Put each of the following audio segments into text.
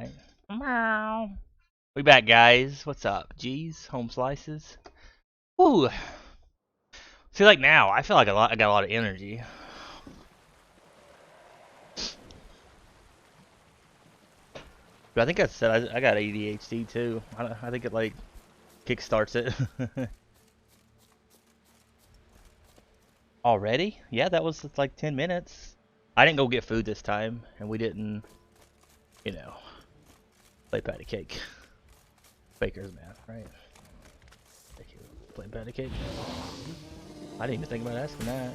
Alright. Meow. We back, guys. What's up? G's, home slices. Woo! See, like now, I feel like I got a lot of energy. But I think I said I got ADHD too. I think it like kickstarts it. Already? Yeah, that was like 10 minutes. I didn't go get food this time, and we didn't, you know, play patty cake. Baker's man, right? Thank you. Play patty cake. I didn't even think about asking that.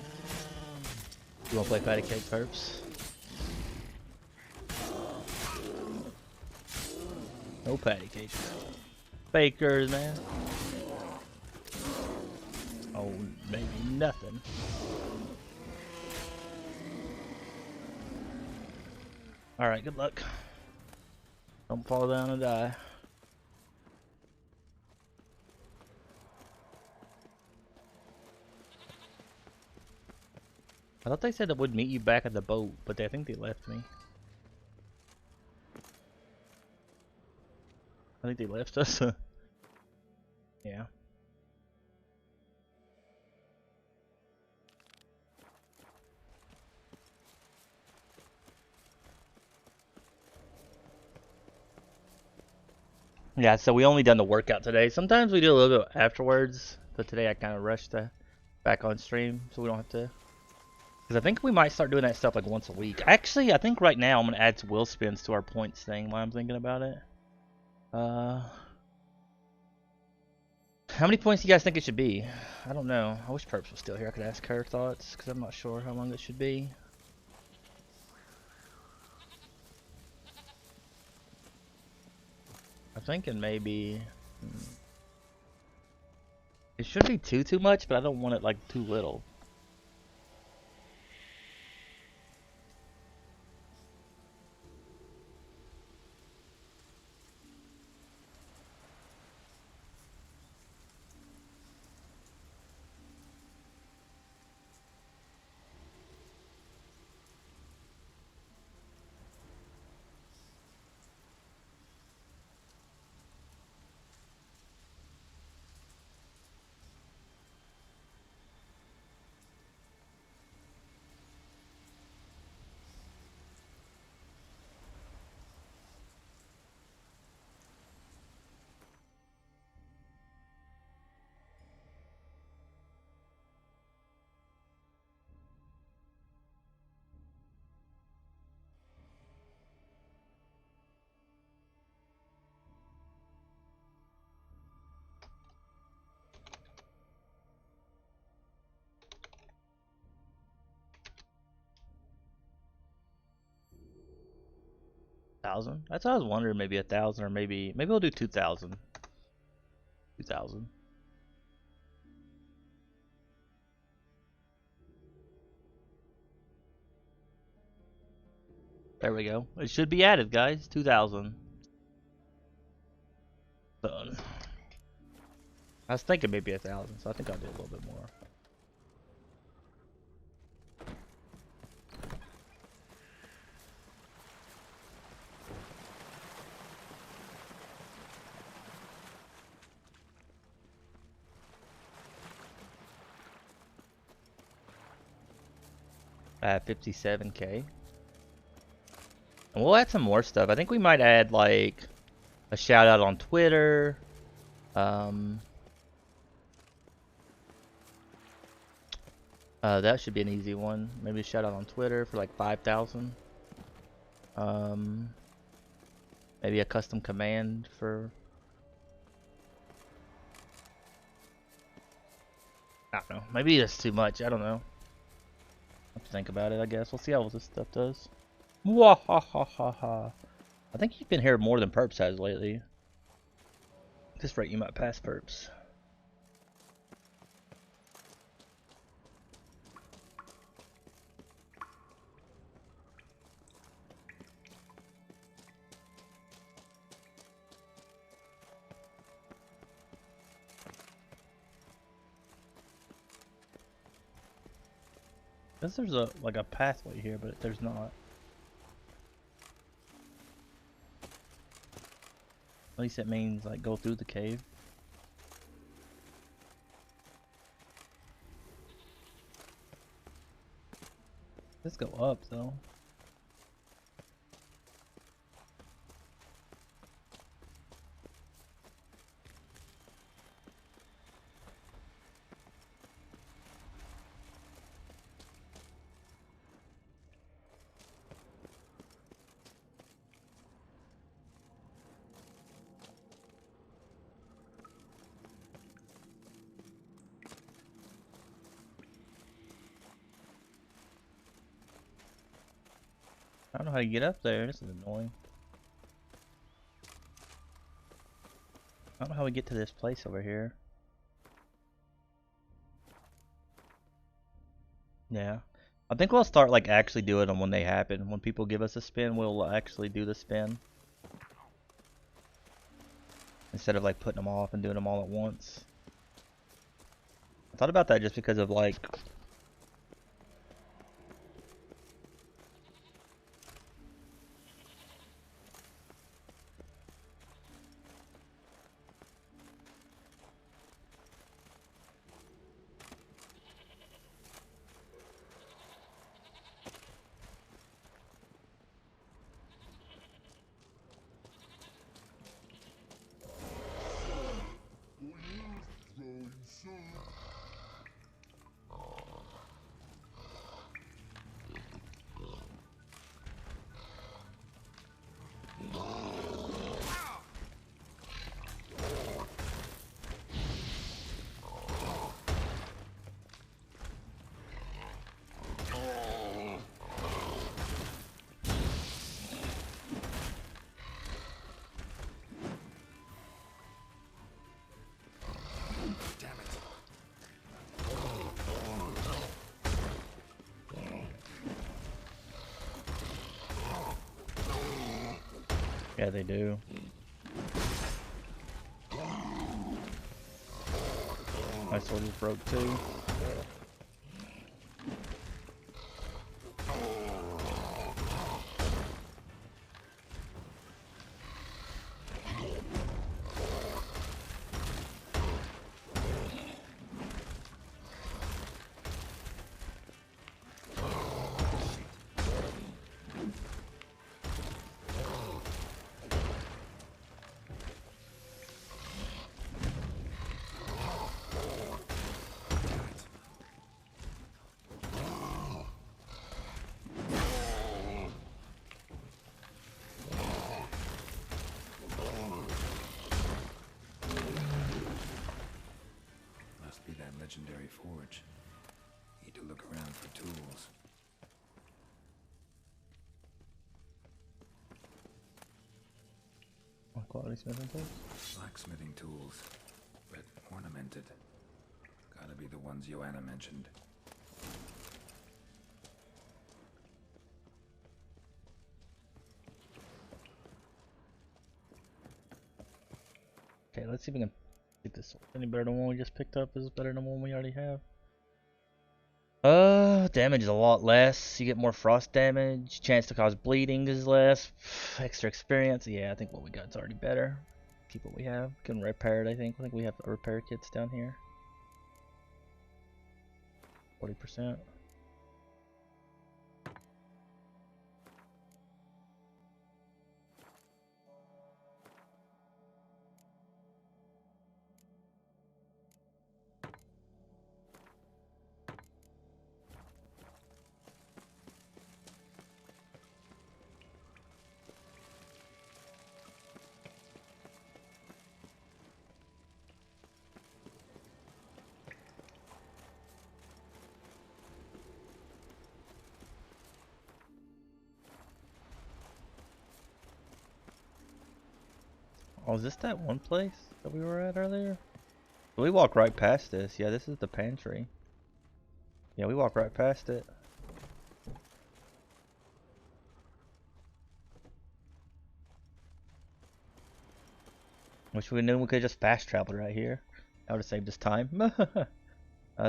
You wanna play patty cake, perps? No patty cake. Bakers, man. Oh, maybe nothing. Alright, good luck. Don't fall down and die. I thought they said it would meet you back at the boat, but I think they left me. I think they left us. Yeah. Yeah, so we only done the workout today. Sometimes we do a little bit afterwards, but today I kind of rushed back on stream, so we don't have to. Because I think we might start doing that stuff like once a week. Actually, I think right now I'm going to add some wheel spins to our points thing while I'm thinking about it. How many points do you guys think it should be? I don't know. I wish Perps was still here. I could ask her thoughts, because I'm not sure how long it should be. I'm thinking maybe... It shouldn't be too much, but I don't want it like too little. $1,000? That's what I was wondering. Maybe 1,000, or maybe we'll do 2,000. 2,000. There we go. It should be added, guys. 2,000. Done. I was thinking maybe 1,000, so I think I'll do a little bit more. I have 57K. And we'll add some more stuff. I think we might add like a shout out on Twitter. That should be an easy one. Maybe a shout out on Twitter for like 5,000. Maybe a custom command for... I don't know. Maybe that's too much. I don't know. Have to think about it, I guess. We'll see how this stuff does. Mwahahaha. I think you've been here more than Perps has lately. At this rate, you might pass Perps. I guess there's a pathway here, but there's not. At least it means like go through the cave. Let's go up though. I don't know how to get up there. This is annoying. I don't know how we get to this place over here. Yeah. I think we'll start like actually doing them when they happen. When people give us a spin, we'll actually do the spin. Instead of like putting them off and doing them all at once. I thought about that just because of like... Yeah, they do. My sword is broke too. Legendary forge. Need to look around for tools. Quality smithing tools? Blacksmithing tools, but ornamented. Gotta be the ones Joanna mentioned. Okay, let's see if we can get this any better than the one we just picked up. Is it better than the one we already have? Damage is a lot less. You get more frost damage. Chance to cause bleeding is less. Extra experience. Yeah, I think what we got is already better. Keep what we have. Can repair it, I think. I think we have repair kits down here. 40%. Oh, is this that one place that we were at earlier? We walked right past this. Yeah, this is the pantry. Yeah, we walked right past it. Wish we knew we could just fast travel right here. That would have saved us time.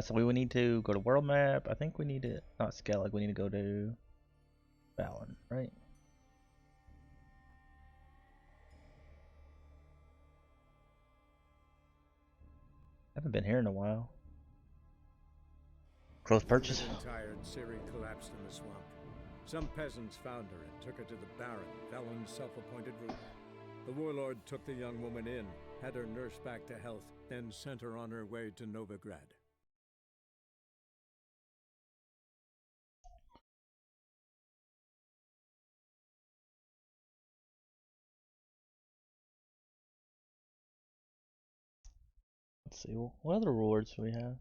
So we would need to go to world map. I think we need to, not Skellig, we need to go to Vallon, right? Haven't been here in a while. Close purchase. Driven, tired, Ciri collapsed in the swamp. Some peasants found her and took her to the Baron, Velen's self-appointed ruler. The warlord took the young woman in, had her nursed back to health, then sent her on her way to Novigrad. Let's see, what other rewards do we have?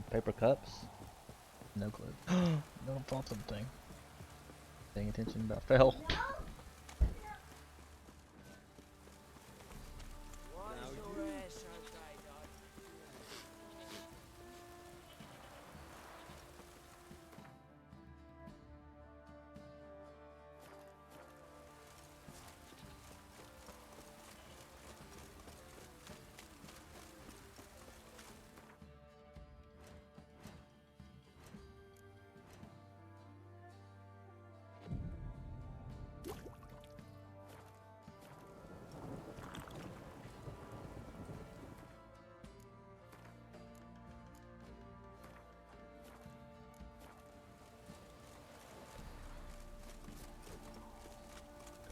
Paper cups? No clue. No, I thought something. Paying attention, but I fell.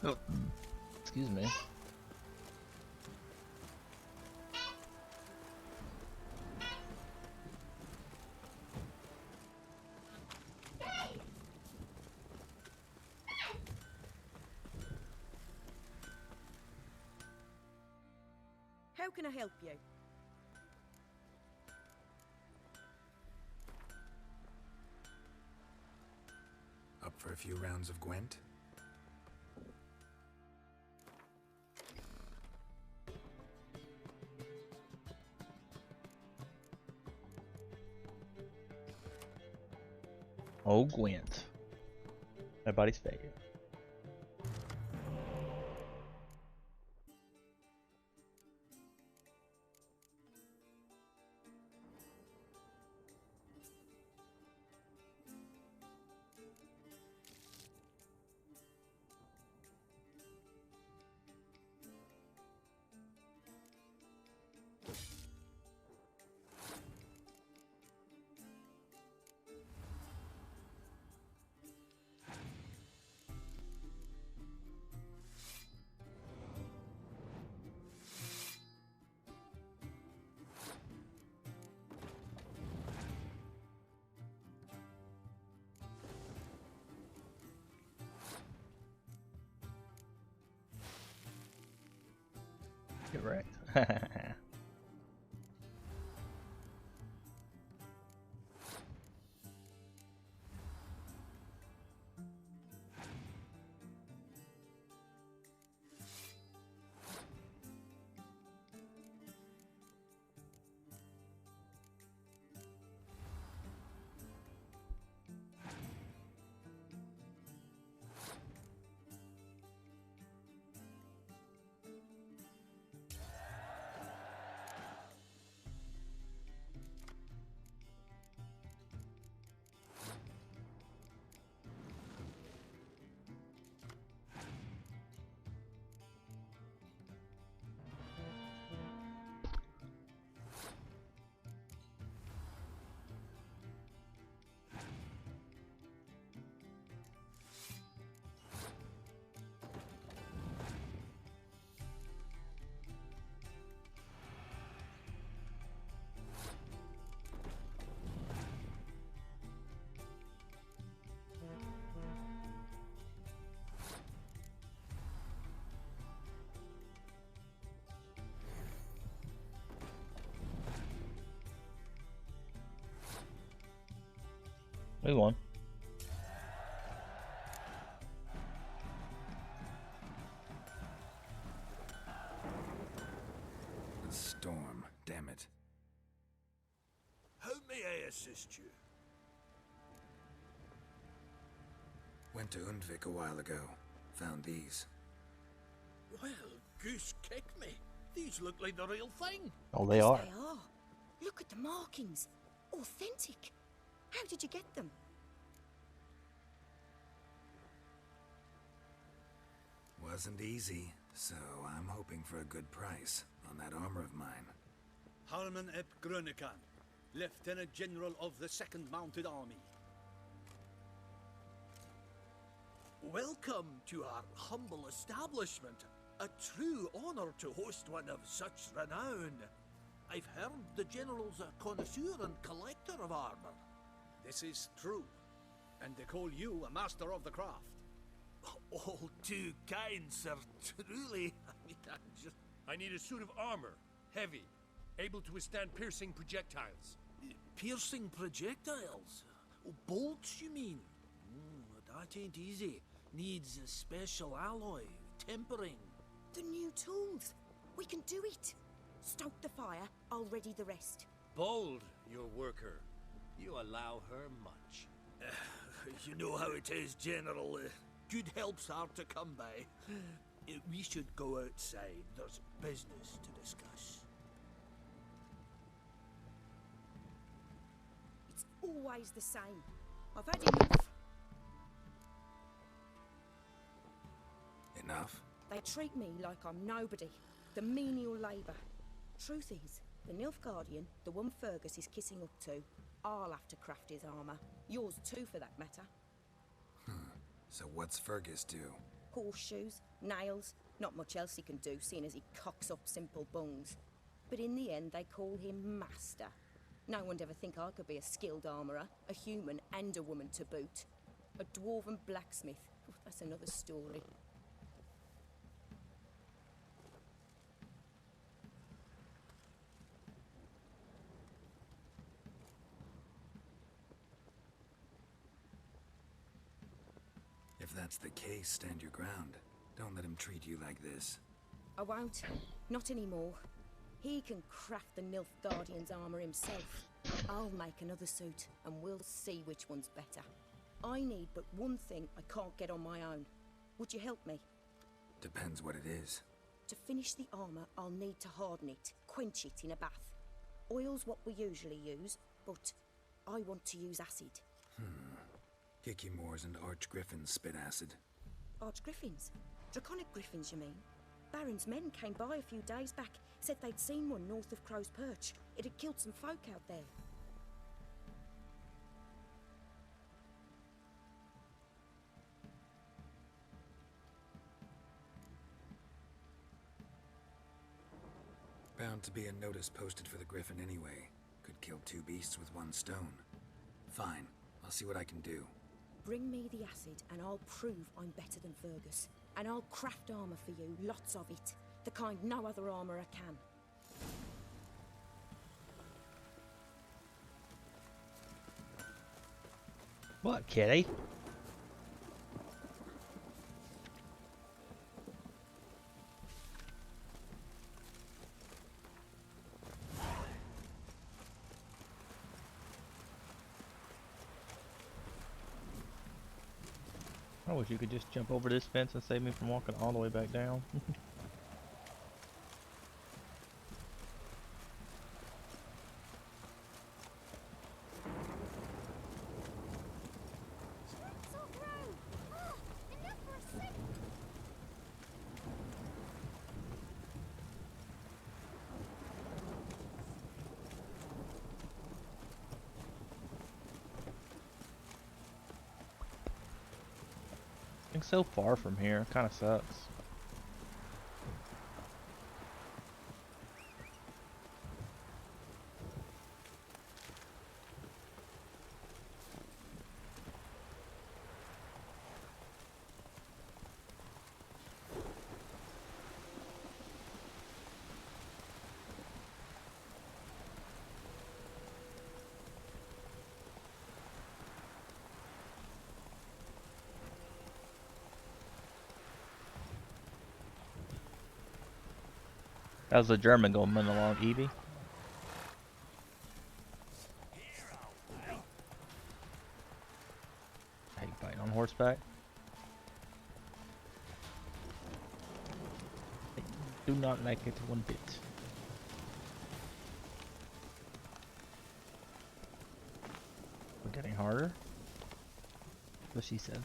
Oh, excuse me. How can I help you? Up for a few rounds of Gwent? Oh, Gwent. Everybody's favorite. Get wrecked. We won. A storm, damn it. How may I assist you? Went to Undvik a while ago. Found these. Well, goose kick me. These look like the real thing. Oh, they Yes, are. They are. Look at the markings. Authentic. How did you get them? Wasn't easy, so I'm hoping for a good price on that armor of mine. Harman ep Grönekan, Lieutenant General of the 2nd Mounted Army. Welcome to our humble establishment. A true honor to host one of such renown. I've heard the General's a connoisseur and collector of armor. This is true, and they call you a master of the craft. All too kind, sir, truly. I need a suit of armor, heavy, able to withstand piercing projectiles. Piercing projectiles? Oh, bolts, you mean? That ain't easy. Needs a special alloy, tempering. The new tools. We can do it. Stoke the fire. I'll ready the rest. Bold, your worker. You allow her much. You know how it is, General. Good help's hard to come by. We should go outside. There's business to discuss. It's always the same. I've had enough. Enough? They treat me like I'm nobody. The menial labour. Truth is, the Nilfgaardian, the one Fergus is kissing up to, I'll have to craft his armour. Yours too, for that matter. So what's Fergus do? Horseshoes, nails, not much else he can do, seeing as he cocks up simple bungs. But in the end, they call him Master. No one'd ever think I could be a skilled armourer, a human and a woman to boot. A dwarven blacksmith. That's another story. If that's the case, stand your ground. Don't let him treat you like this. I won't. Not anymore. He can craft the Nilfgaardian's armour himself. I'll make another suit, and we'll see which one's better. I need but one thing I can't get on my own. Would you help me? Depends what it is. To finish the armour, I'll need to harden it, quench it in a bath. Oil's what we usually use, but I want to use acid. Hickey Moors and Archgriffins spit acid. Archgriffins? Draconic griffins, you mean? Baron's men came by a few days back, said they'd seen one north of Crow's Perch. It had killed some folk out there. Bound to be a notice posted for the Griffin anyway. Could kill two beasts with one stone. Fine, I'll see what I can do. Bring me the acid and I'll prove I'm better than Fergus. And I'll craft armour for you, lots of it. The kind no other armourer can. What, kitty? I wish you could just jump over this fence and save me from walking all the way back down. Being so far from here kind of sucks. How's the German going along, Evie? I hate fighting on horseback. I do not like it one bit. We're getting harder. That's what she said.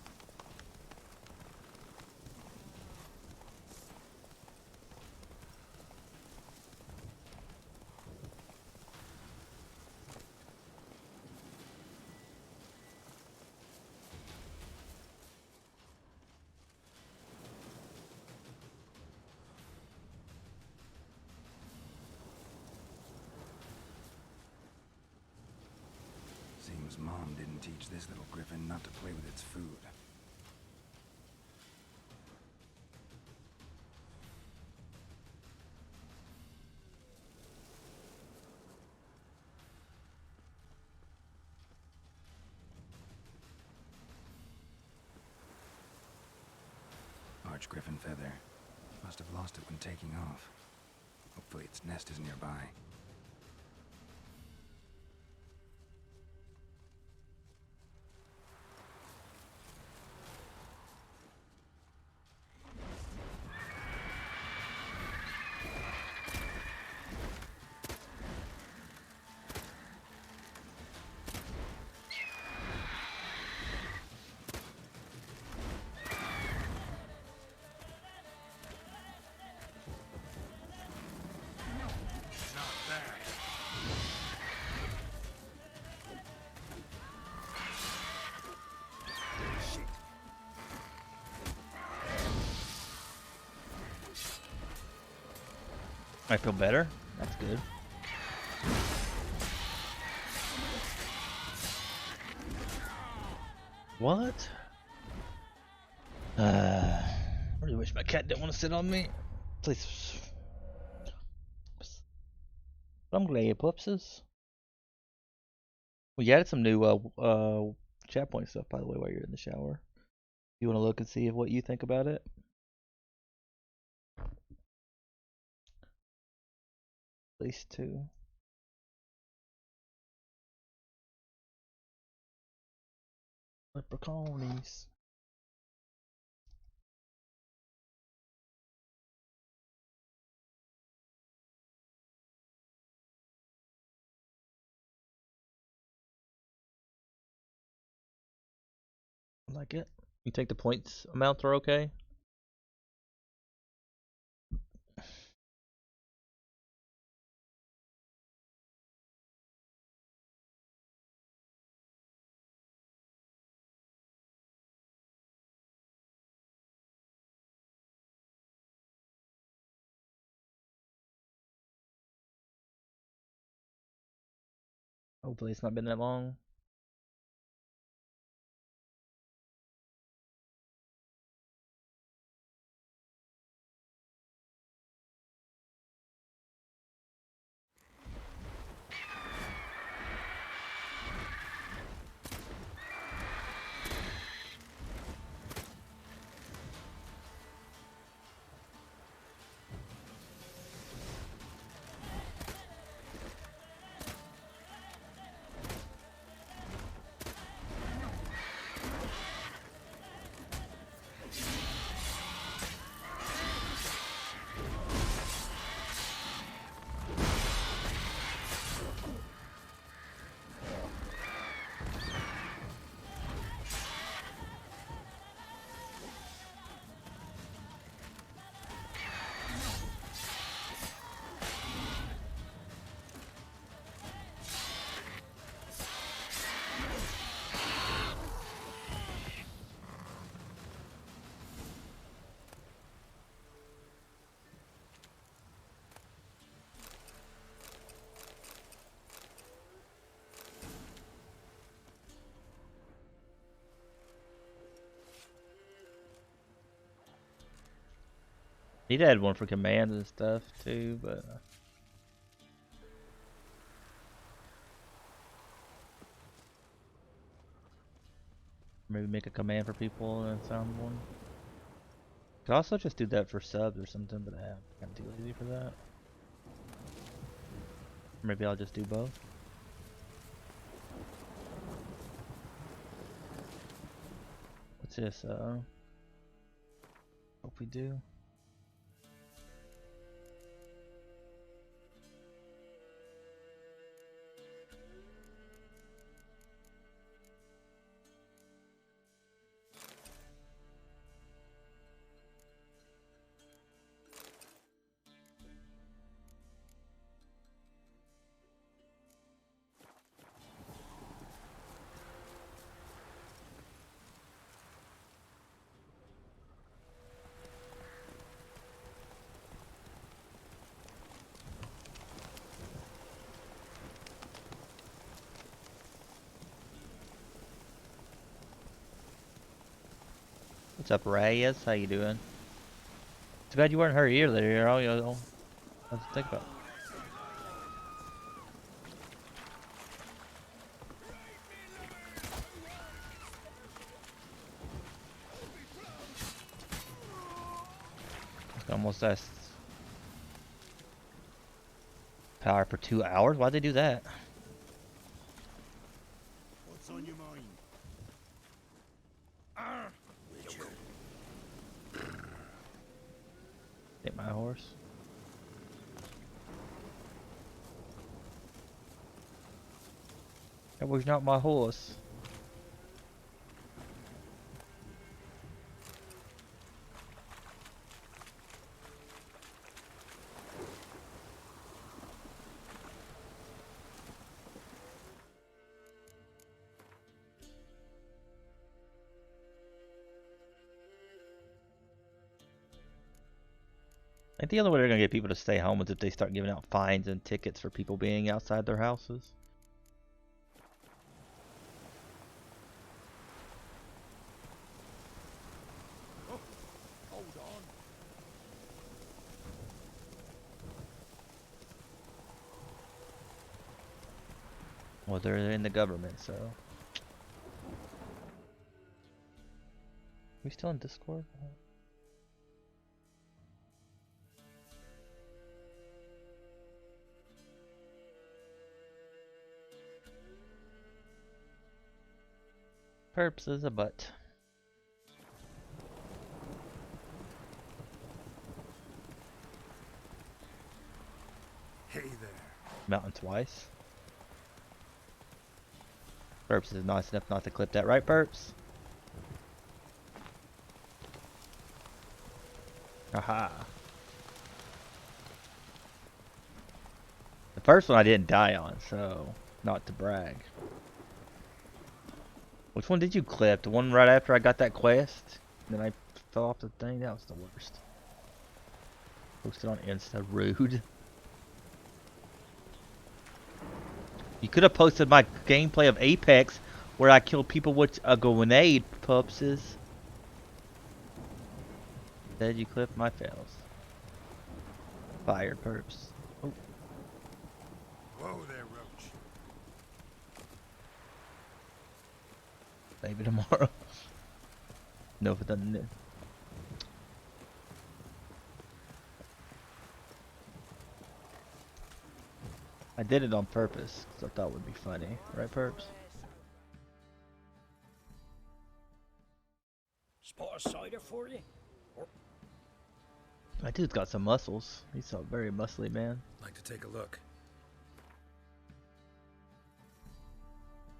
Seems Mom didn't teach this little griffin not to play with its food. Archgriffin feather. Must have lost it when taking off. Hopefully its nest is nearby. I feel better. That's good. What? I really wish my cat didn't want to sit on me. Please. I'm glad, pupses. We added some new chat point stuff, by the way, while you're in the shower. You want to look and see what you think about it? At least two. Leprechauns. Like it. You think the points amounts are okay? Hopefully it's not been that long. Need to add one for commands and stuff too, but maybe make a command for people and sound one. Could also just do that for subs or something, but I'm too lazy for that. Maybe I'll just do both. What's this? Hope we do. What's up, Reyes? How you doing? Too bad you weren't her earlier. All you know, let's think about. Almost that power for 2 hours. Why'd they do that? What's on your mind? Hit my horse. That was not my horse. I think the only way they're gonna get people to stay home is if they start giving out fines and tickets for people being outside their houses. Oh, hold on. Well, they're in the government, so. We still in Discord? Perps is a butt. Hey there. Mountain twice. Perps is nice enough not to clip that, right, Perps? Aha. The first one I didn't die on, so not to brag. Which one did you clip? The one right after I got that quest? Then I fell off the thing? That was the worst. Posted on Insta. Rude. You could have posted my gameplay of Apex where I killed people with a grenade, pupses. Instead you clipped my fails. Fired, perps. Oh. Whoa there, Roach. Maybe tomorrow. No, if it doesn't. I did it on purpose because I thought it would be funny, right, perps? Spot a cider for you? My dude's got some muscles. He's a very muscly man. Like to take a look.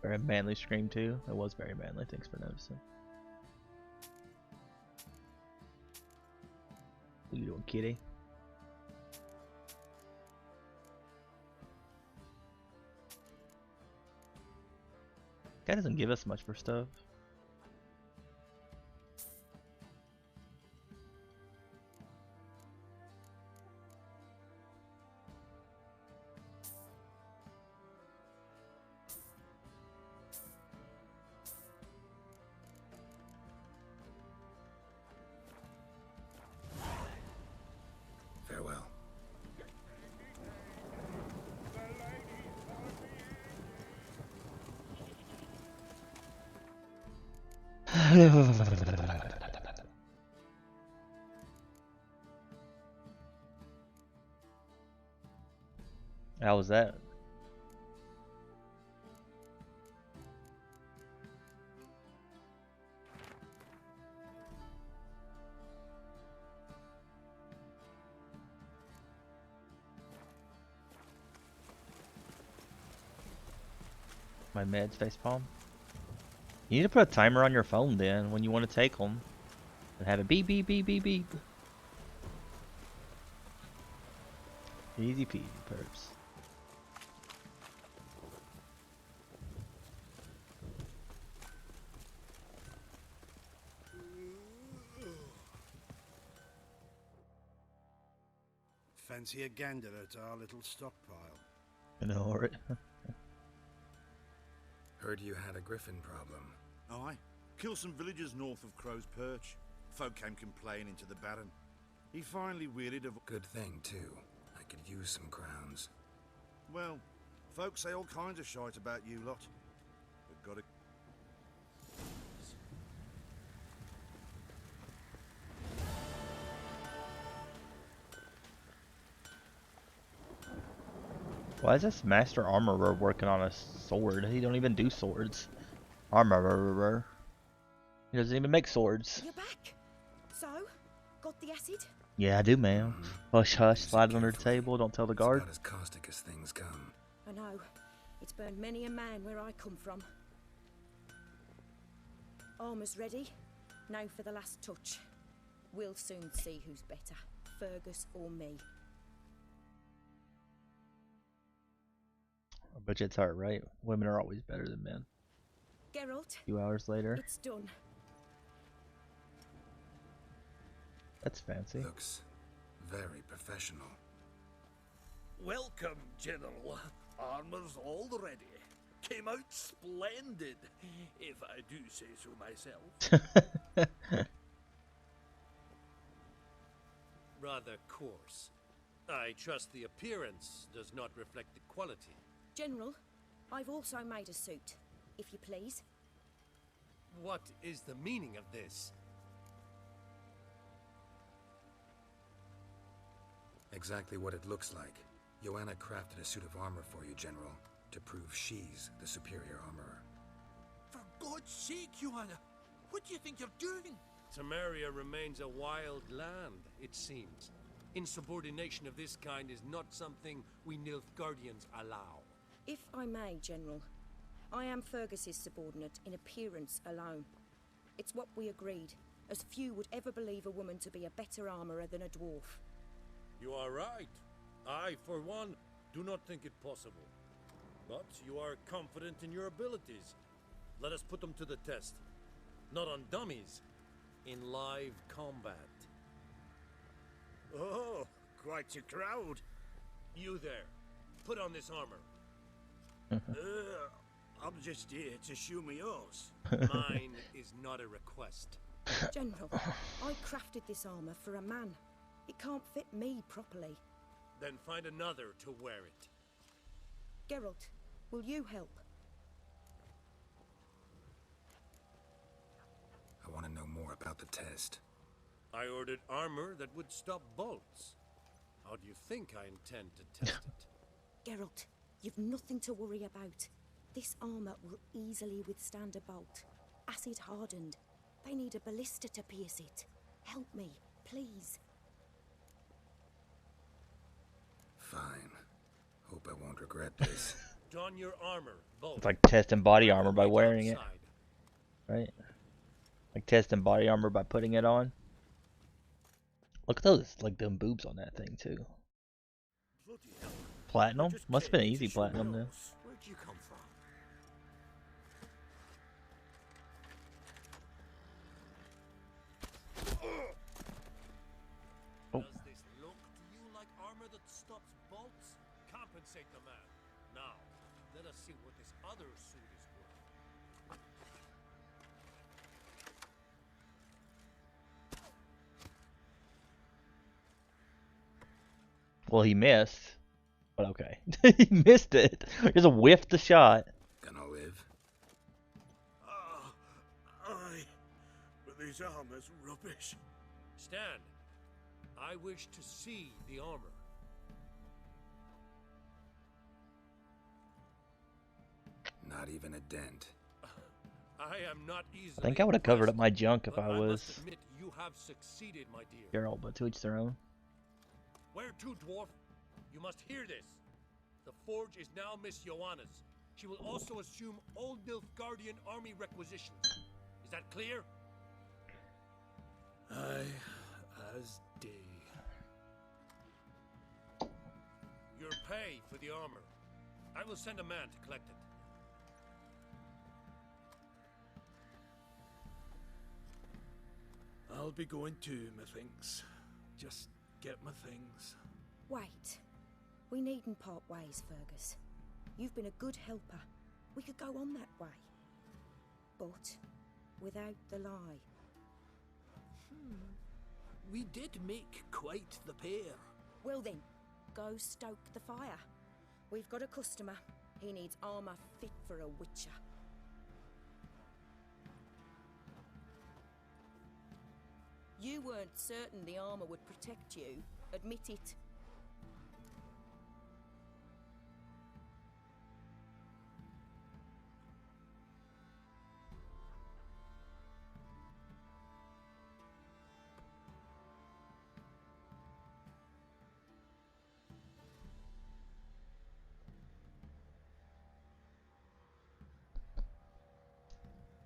Very manly scream too. It was very manly. Thanks for noticing. What you doing, kitty? Guy doesn't give us much for stuff. Farewell. How was that? My meds facepalm. You need to put a timer on your phone then when you want to take them. And have it beep beep beep beep beep. Easy peasy, perps. Fancy a gander at our little stockpile. I know, right? Heard you had a griffin problem. Aye. Killed some villagers north of Crow's Perch. Folk came complaining to the Baron. He finally wearied of... Good thing, too. I could use some crowns. Well, folks say all kinds of shite about you lot. We've got to... Why is this master armorer working on a sword? He don't even do swords. Armorer. He doesn't even make swords. You're back. So, got the acid? Yeah, I do, ma'am. Hush, hush. Slide it under the table. Don't tell the guard. It's about as caustic as things come. I know. It's burned many a man where I come from. Armour's ready. Now for the last touch. We'll soon see who's better, Fergus or me. I bet you it's hard, right? Women are always better than men. Geralt, A few hours later. it's done. That's fancy. Looks very professional. Welcome, General. Armor's all ready. Came out splendid, if I do say so myself. Rather coarse. I trust the appearance does not reflect the quality. General, I've also made a suit, if you please. What is the meaning of this? Exactly what it looks like. Joanna crafted a suit of armor for you, General, to prove she's the superior armorer. For God's sake, Joanna, what do you think you're doing? Temeria remains a wild land, it seems. Insubordination of this kind is not something we Nilfgaardians allow. If I may, General, I am Fergus's subordinate in appearance alone. It's what we agreed, as few would ever believe a woman to be a better armourer than a dwarf. You are right. I, for one, do not think it possible. But you are confident in your abilities. Let us put them to the test. Not on dummies, in live combat. Oh, quite a crowd. You there, put on this armor. I'm just here to show me yours. Mine is not a request. General, I crafted this armour for a man. It can't fit me properly. Then find another to wear it. Geralt, will you help? I want to know more about the test. I ordered armor that would stop bolts. How do you think I intend to test it? Geralt, you've nothing to worry about. This armour will easily withstand a bolt. Acid hardened. They need a ballista to pierce it. Help me, please. Fine. Hope I won't regret this. Don your armor, both. It's like testing body armor by Wait wearing it, outside. right? Like testing body armor by putting it on. Look at those, like them boobs on that thing too. Bloody hell. Platinum? Just Must have been came easy to show platinum then. yours. Where'd you come from? Oh. Does this look to you like armor that stops bolts? Compensate the man. Now, let us see what this other suit is worth. Well, he missed. But okay. He missed it. Just whiffed the shot. Gonna live? Aye, but this armor's rubbish. Stand. I wish to see the armor. Not even a dent. I am not easily I think I would have covered up my junk if but I must was admit you have succeeded, my dear. Geralt, but to each their own. Where to, dwarf? You must hear this. The forge is now Miss Joanna's. She will also assume all Nilfgaardian army requisitions. Is that clear? Aye, as day. Your pay for the armor. I will send a man to collect it. I'll be going too, methinks. Just get my things. Wait. We needn't part ways, Fergus. You've been a good helper. We could go on that way. But without the lie. We did make quite the pair. Well then, go stoke the fire. We've got a customer. He needs armor fit for a witcher. You weren't certain the armor would protect you. Admit it.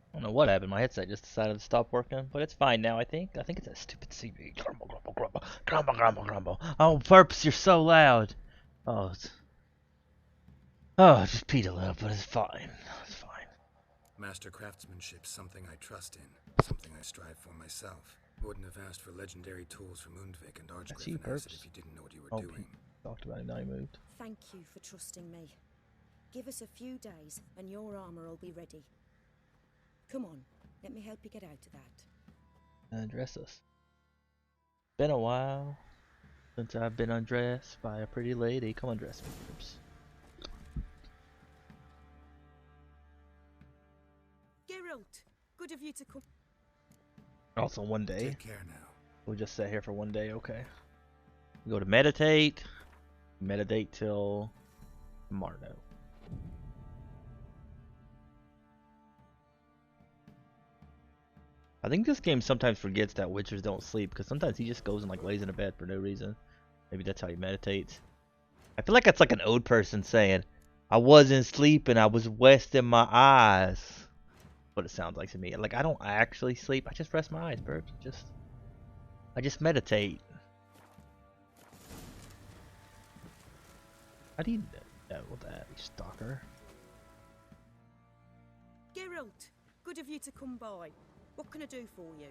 I don't know what happened. My headset just decided to stop working, but it's fine now. I think it's that stupid CB. Grumble, grumble, grumble, grumble, grumble, grumble. Oh, Purps, you're so loud. Oh, I just peed a little, but it's fine. It's fine. Master craftsmanship's something I trust in, something I strive for myself. Wouldn't have asked for legendary tools from Undvik and That's you, Archgriffin Acid Purps. if you didn't know what you were Oh, doing. Pete talked about it, now he moved. Thank you for trusting me. Give us a few days and your armor will be ready. Come on, let me help you get out of that. Undress us. Been a while since I've been undressed by a pretty lady. Come undress me, Purps. Geralt, good of you to come. Also, one day. Take care now. We'll just sit here for one day, okay. We go to meditate. Meditate till tomorrow. I think this game sometimes forgets that witchers don't sleep, because sometimes he just goes and like lays in a bed for no reason. Maybe that's how he meditates. I feel like it's like an old person saying, I wasn't sleeping, I was resting my eyes. What it sounds like to me. Like, I don't actually sleep, I just rest my eyes, Burbs. I just meditate. How do you know that, you stalker? Geralt, good of you to come by. What can I do for you?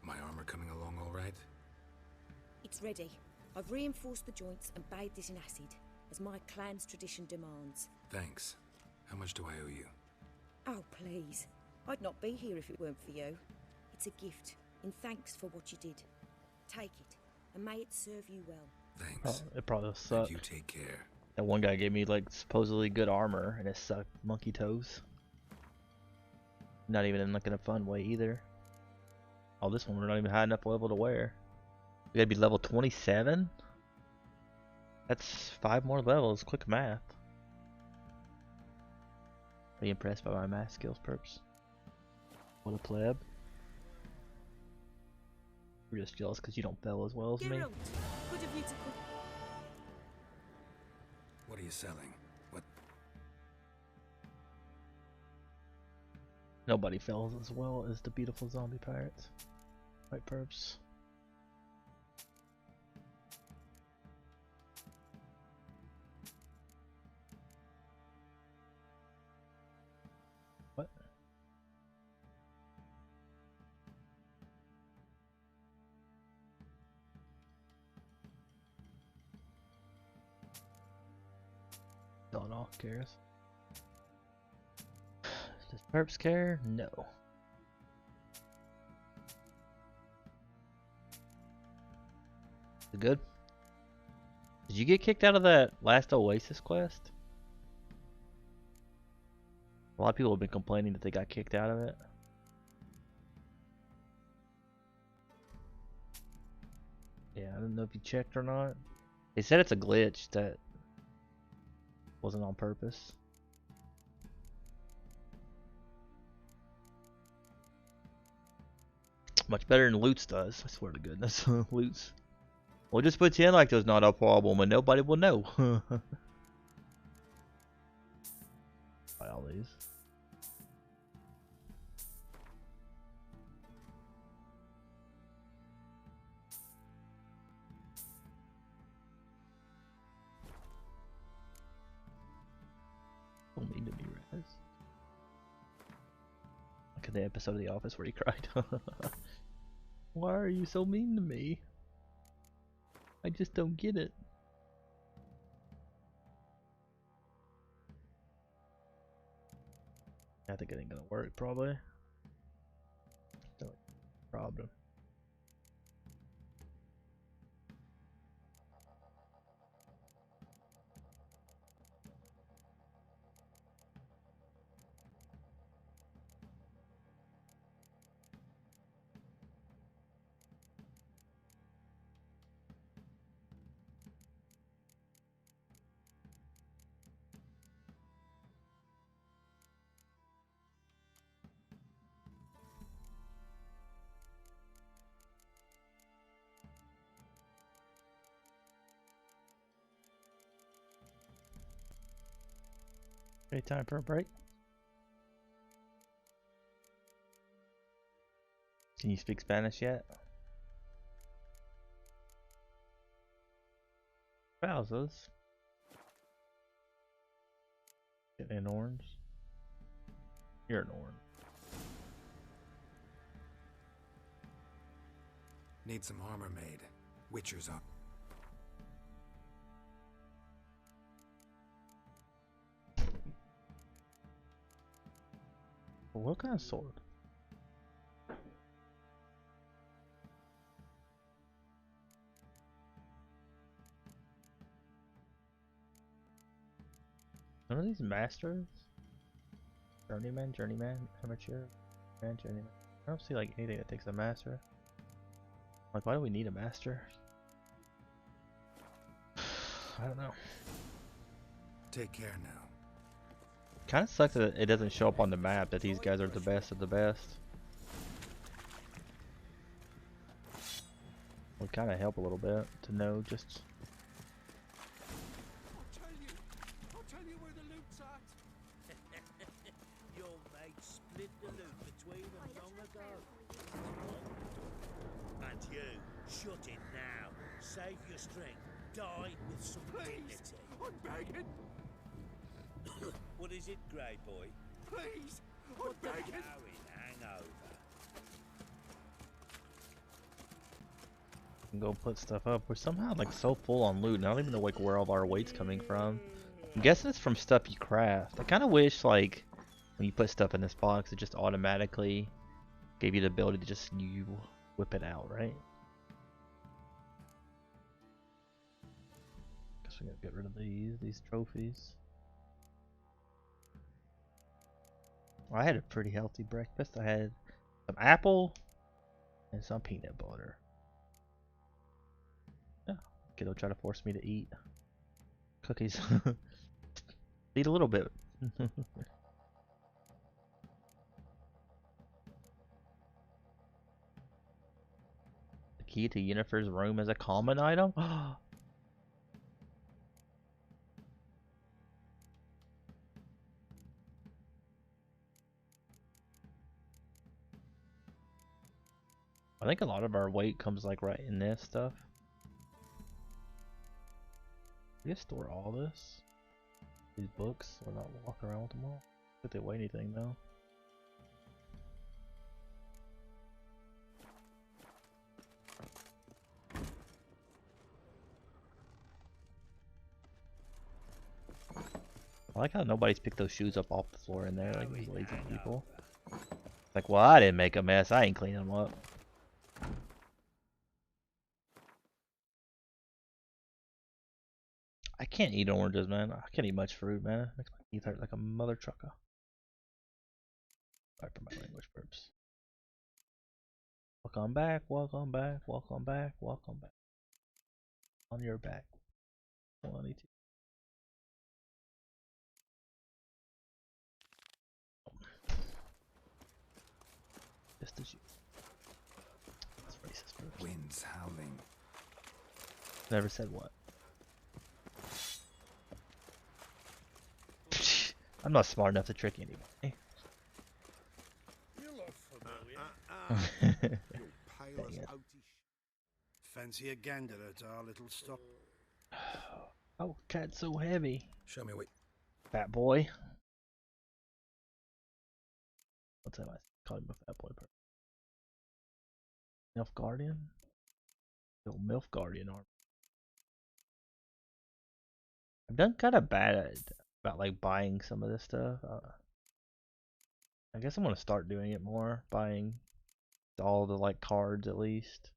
My armor coming along all right? It's ready. I've reinforced the joints and bathed it in acid, as my clan's tradition demands. Thanks. How much do I owe you? Oh, please. I'd not be here if it weren't for you. It's a gift, in thanks for what you did. Take it, and may it serve you well. Thanks. Oh, it probably And sucked. you take care. That one guy gave me like supposedly good armor, and it sucked monkey toes. Not even in like in a fun way either. Oh, this one we're not even high enough level to wear. We gotta be level 27? That's 5 more levels. Quick math. Are you impressed by my math skills, Perps? What a pleb. We're just jealous because you don't fail as well as me. Geralt, good of you to come. What are you selling? What? Nobody fails as well as the beautiful zombie pirates. Right, Perps? What? Don't all cares. Does Perps care? No. Is it good? Did you get kicked out of that last Oasis quest? A lot of people have been complaining that they got kicked out of it. Yeah, I don't know if you checked or not. They said it's a glitch that wasn't on purpose. Much better than Loots does, I swear to goodness. Loots. We'll just pretend like there's not a problem and nobody will know. buy all these. Don't mean to be Raz. Look at the episode of The Office where he cried. Why are you so mean to me? I just don't get it. I think it ain't gonna work, probably. No problem. Okay, time for a break. Can you speak Spanish yet? Wowzers. Getting an orange. You're an orange. Need some armor made. Witcher's up. What kind of sword? None of these masters? Journeyman, amateur, journeyman. I don't see like anything that takes a master. Like, why do we need a master? I don't know. Take care now. Kind of sucks that it doesn't show up on the map that these guys are the best of the best. Would kind of help a little bit to know just. I'll tell you where the loot's at. Your mate split the loot between them long ago. And you, shut it now. Save your strength. Die with some dignity. I'm begging. What is it, Grey Boy? Please, I'm What the begging. howling hangover? Can go put stuff up. We're somehow like so full on loot, and I don't even know like where all of our weight's coming from. I'm guessing it's from stuff you craft. I kind of wish like when you put stuff in this box, it just automatically gave you the ability to just you whip it out, right? Guess we gotta get rid of these trophies. I had a pretty healthy breakfast. I had some apple and some peanut butter. Yeah, kiddo tried to force me to eat cookies. Eat a little bit. The key to Yennefer's room is a common item? I think a lot of our weight comes like right in this stuff. We can store all this. These books, or not walk around with them all. If they weigh anything though. I like how nobody's picked those shoes up off the floor in there, like these lazy people. Like, well, I didn't make a mess. I ain't cleaning them up. I can't eat oranges, man. I can't eat much fruit, man. It makes my teeth hurt like a mother trucker. Sorry for my language burps. Welcome back, welcome back, welcome back, welcome back. On your back. 22. Just as you. That's racist burps. Winds howling. Never said what. I'm not smart enough to trick anybody. You look familiar. You pale as oatish. Fancy a gander at our little stop? Oh, cat's so heavy. Show me what. Fat boy. What's that? I call him a fat boy. Milf Guardian? No, Milf Guardian armor. I've done kind of bad about like buying some of this stuff. I guess I'm gonna start doing it more, buying all the like cards at least.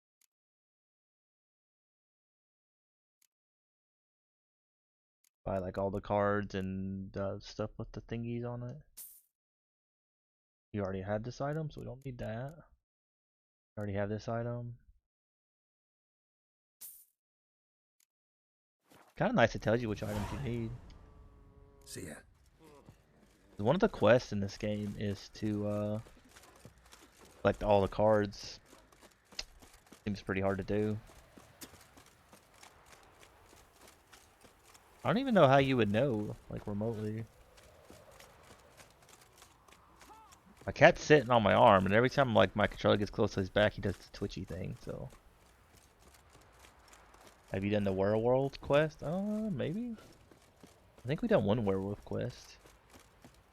Buy like all the cards and stuff with the thingies on it. You already had this item, so we don't need that. You already have this item. Kind of nice, it tells you which items you need. See ya. One of the quests in this game is to collect all the cards. Seems pretty hard to do. I don't even know how you would know, like remotely. My cat's sitting on my arm, and every time like my controller gets close to his back, he does the twitchy thing. So, have you done the werewolf quest? Maybe. I think we done one werewolf quest.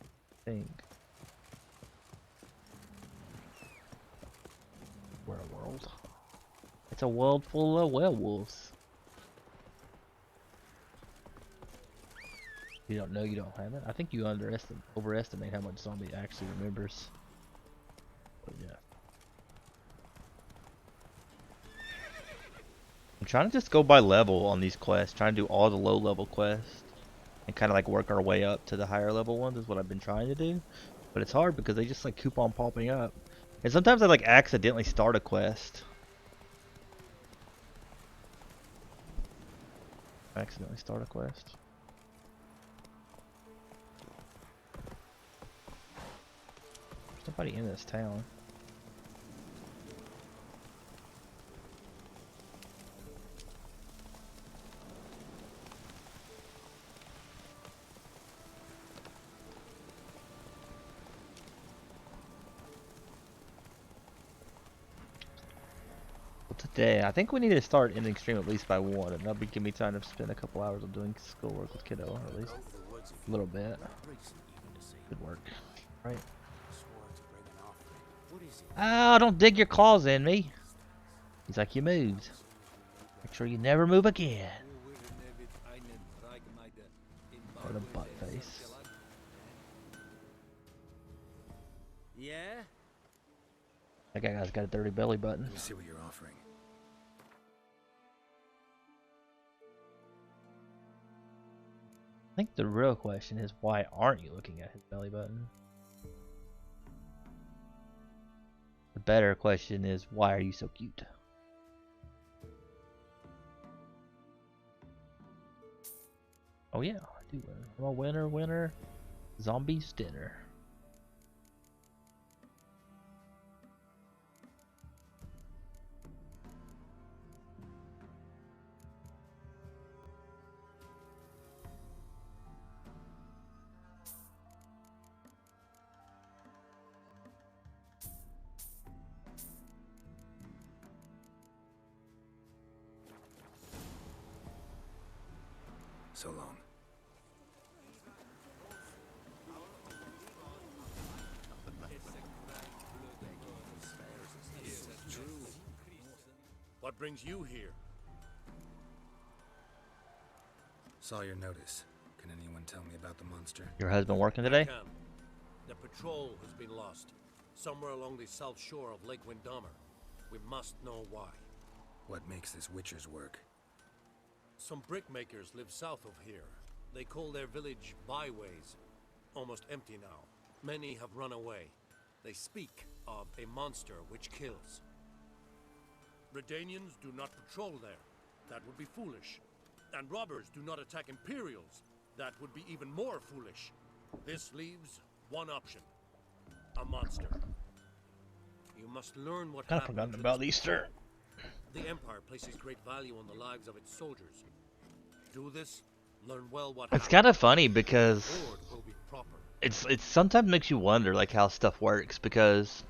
I think. Werewolf. It's a world full of werewolves. You don't know, you don't have it. I think you overestimate how much zombie actually remembers. But yeah. I'm trying to just go by level on these quests, trying to do all the low level quests and kind of like work our way up to the higher level ones is what I've been trying to do. But it's hard because they just like keep on popping up. And sometimes I like accidentally start a quest. Accidentally start a quest. There's nobody in this town. Today, I think we need to start ending stream at least by 1, and that'll give me time to spend a couple hours of doing schoolwork with kiddo, or at least a little bit. Good work, right? Oh, don't dig your claws in me. He's like, you moved. Make sure you never move again. What a butt face. Yeah? That guy's got a dirty belly button. Let me see what you're offering. I think the real question is, why aren't you looking at his belly button? The better question is, why are you so cute? Oh yeah, I do win. I'm a winner. Zombies dinner. So long. What brings you here? Saw your notice. Can anyone tell me about the monster? Your husband working today? I can. The patrol has been lost. Somewhere along the south shore of Lake Windammer. We must know why. What makes this Witcher's work? Some brickmakers live south of here. They call their village byways. Almost empty now. Many have run away. They speak of a monster which kills. Redanians do not patrol there. That would be foolish. And robbers do not attack Imperials. That would be even more foolish. This leaves one option. A monster. You must learn what Kind of happened forgotten to about this Easter. The Empire places great value on the lives of its soldiers. Do this, learn well what It's happened. kind of funny because The Horde will be proper. It's sometimes makes you wonder like how stuff works because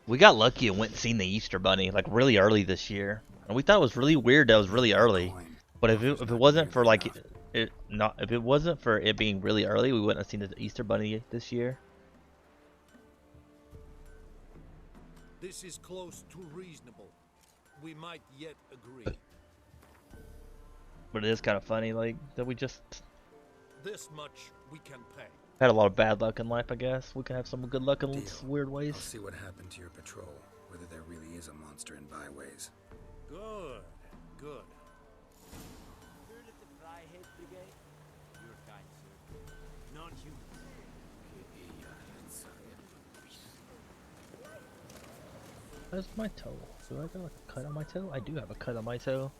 we got lucky and went and seen the Easter Bunny like really early this year, and we thought it was really weird that it was really early. But if it wasn't for like if it wasn't for it being really early, we wouldn't have seen the Easter Bunny this year. This is close to reasonable. We might yet agree. But it is kind of funny like that we just This much we can pay. had a lot of bad luck in life, I guess. We can have some good luck in Deal. weird ways. I'll see what happened to your patrol, whether there really is a monster in byways. Good, good. Heard of the Fryhead Brigade? Your kind, sir. Non-human. Where's my toe? Do I got like a cut on my toe? I do have a cut on my toe.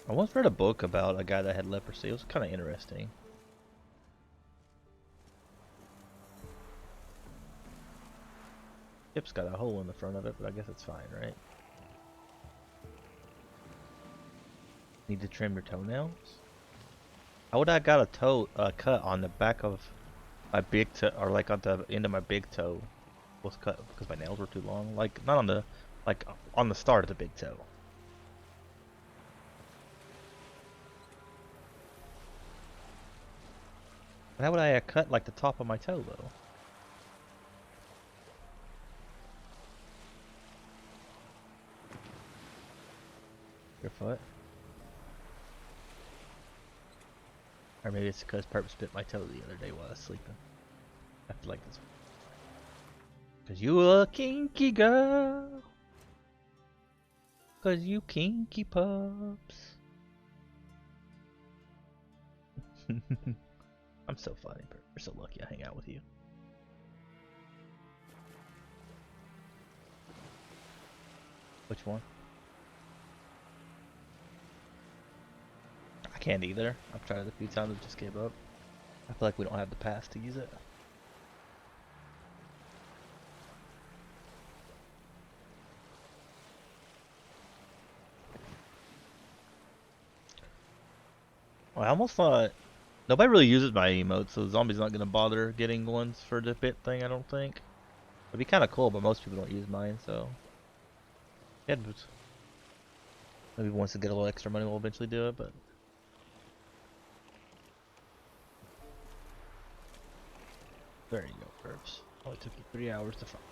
I once read a book about a guy that had leprosy. It was kind of interesting. Hip's got a hole in the front of it, but I guess it's fine, right? Need to trim your toenails? How would I got a cut on the back of my big toe, or like on the end of my big toe was cut because my nails were too long? Like not on the, like on the start of the big toe. But how would I cut like the top of my toe though? Your foot? Or maybe it's because Perp bit my toe the other day while I was sleeping. I feel like this. Cause you a kinky girl. Cause you kinky pups. I'm so funny, Perp. You're so lucky I hang out with you. Which one? I can't either. I've tried it a few times and just gave up. I feel like we don't have the pass to use it. Well, I almost thought nobody really uses my emotes, so the zombie's not gonna bother getting ones for the bit thing. I don't think. It'd be kind of cool, but most people don't use mine, so yeah, maybe once to get a little extra money, we'll eventually do it, but. There you go, Perps. Oh, it took you 3 hours to find.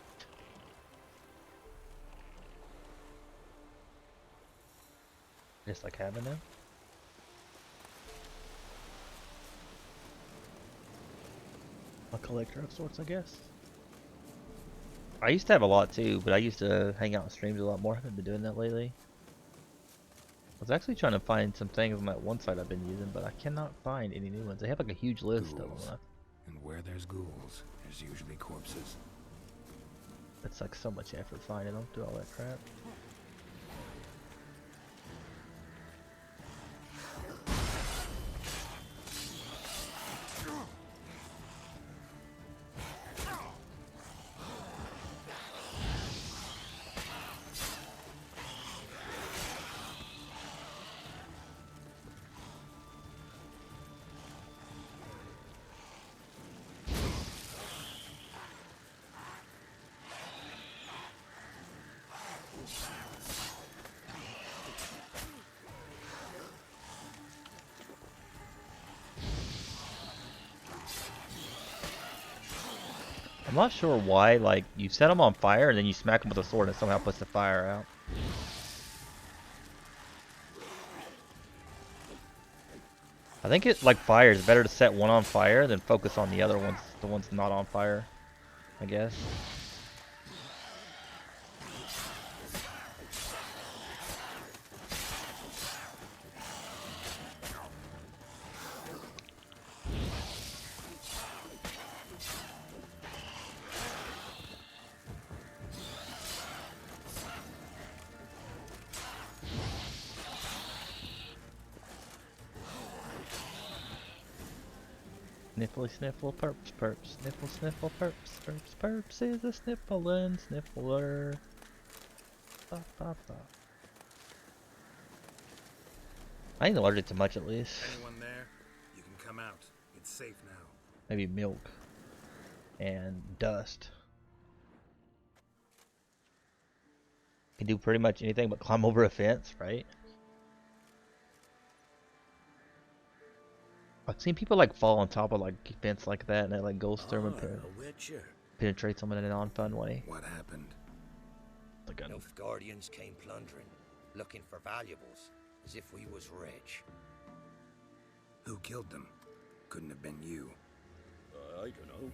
Just like having them. A collector of sorts, I guess. I used to have a lot too, but I used to hang out in streams a lot more. I haven't been doing that lately. I was actually trying to find some things on that one site I've been using, but I cannot find any new ones. They have like a huge list of them. And where there's ghouls, there's usually corpses. It's like so much effort finding them through all that crap. I'm not sure why, like, you set them on fire and then you smack them with a sword and it somehow puts the fire out. I think it, like fire, it's better to set one on fire than focus on the other ones, the ones not on fire, I guess. Sniffly sniffle perps perps, sniffle sniffle perps perps perps is a snifflin' sniffler. I ain't allergic to much, at least. Anyone there? You can come out. It's safe now. Maybe milk and dust. Can do pretty much anything but climb over a fence, right? I've seen people like fall on top of like fence like that, and it like goes through and a witcher. penetrates them in a non-fun way. What happened? Like a Nilfgaardians came plundering, looking for valuables, as if we was rich. Who killed them? Couldn't have been you. I don't know.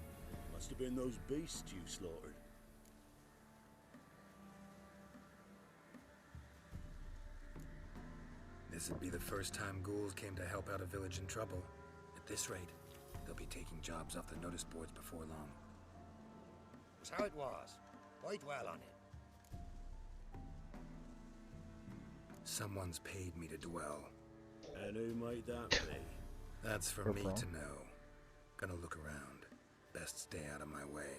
Must have been those beasts you slaughtered. This would be the first time ghouls came to help out a village in trouble. At this rate, they'll be taking jobs off the notice boards before long. Was how it was. Why dwell on it? Someone's paid me to dwell. And who might that be? That's for me to know. Gonna look around. Best stay out of my way.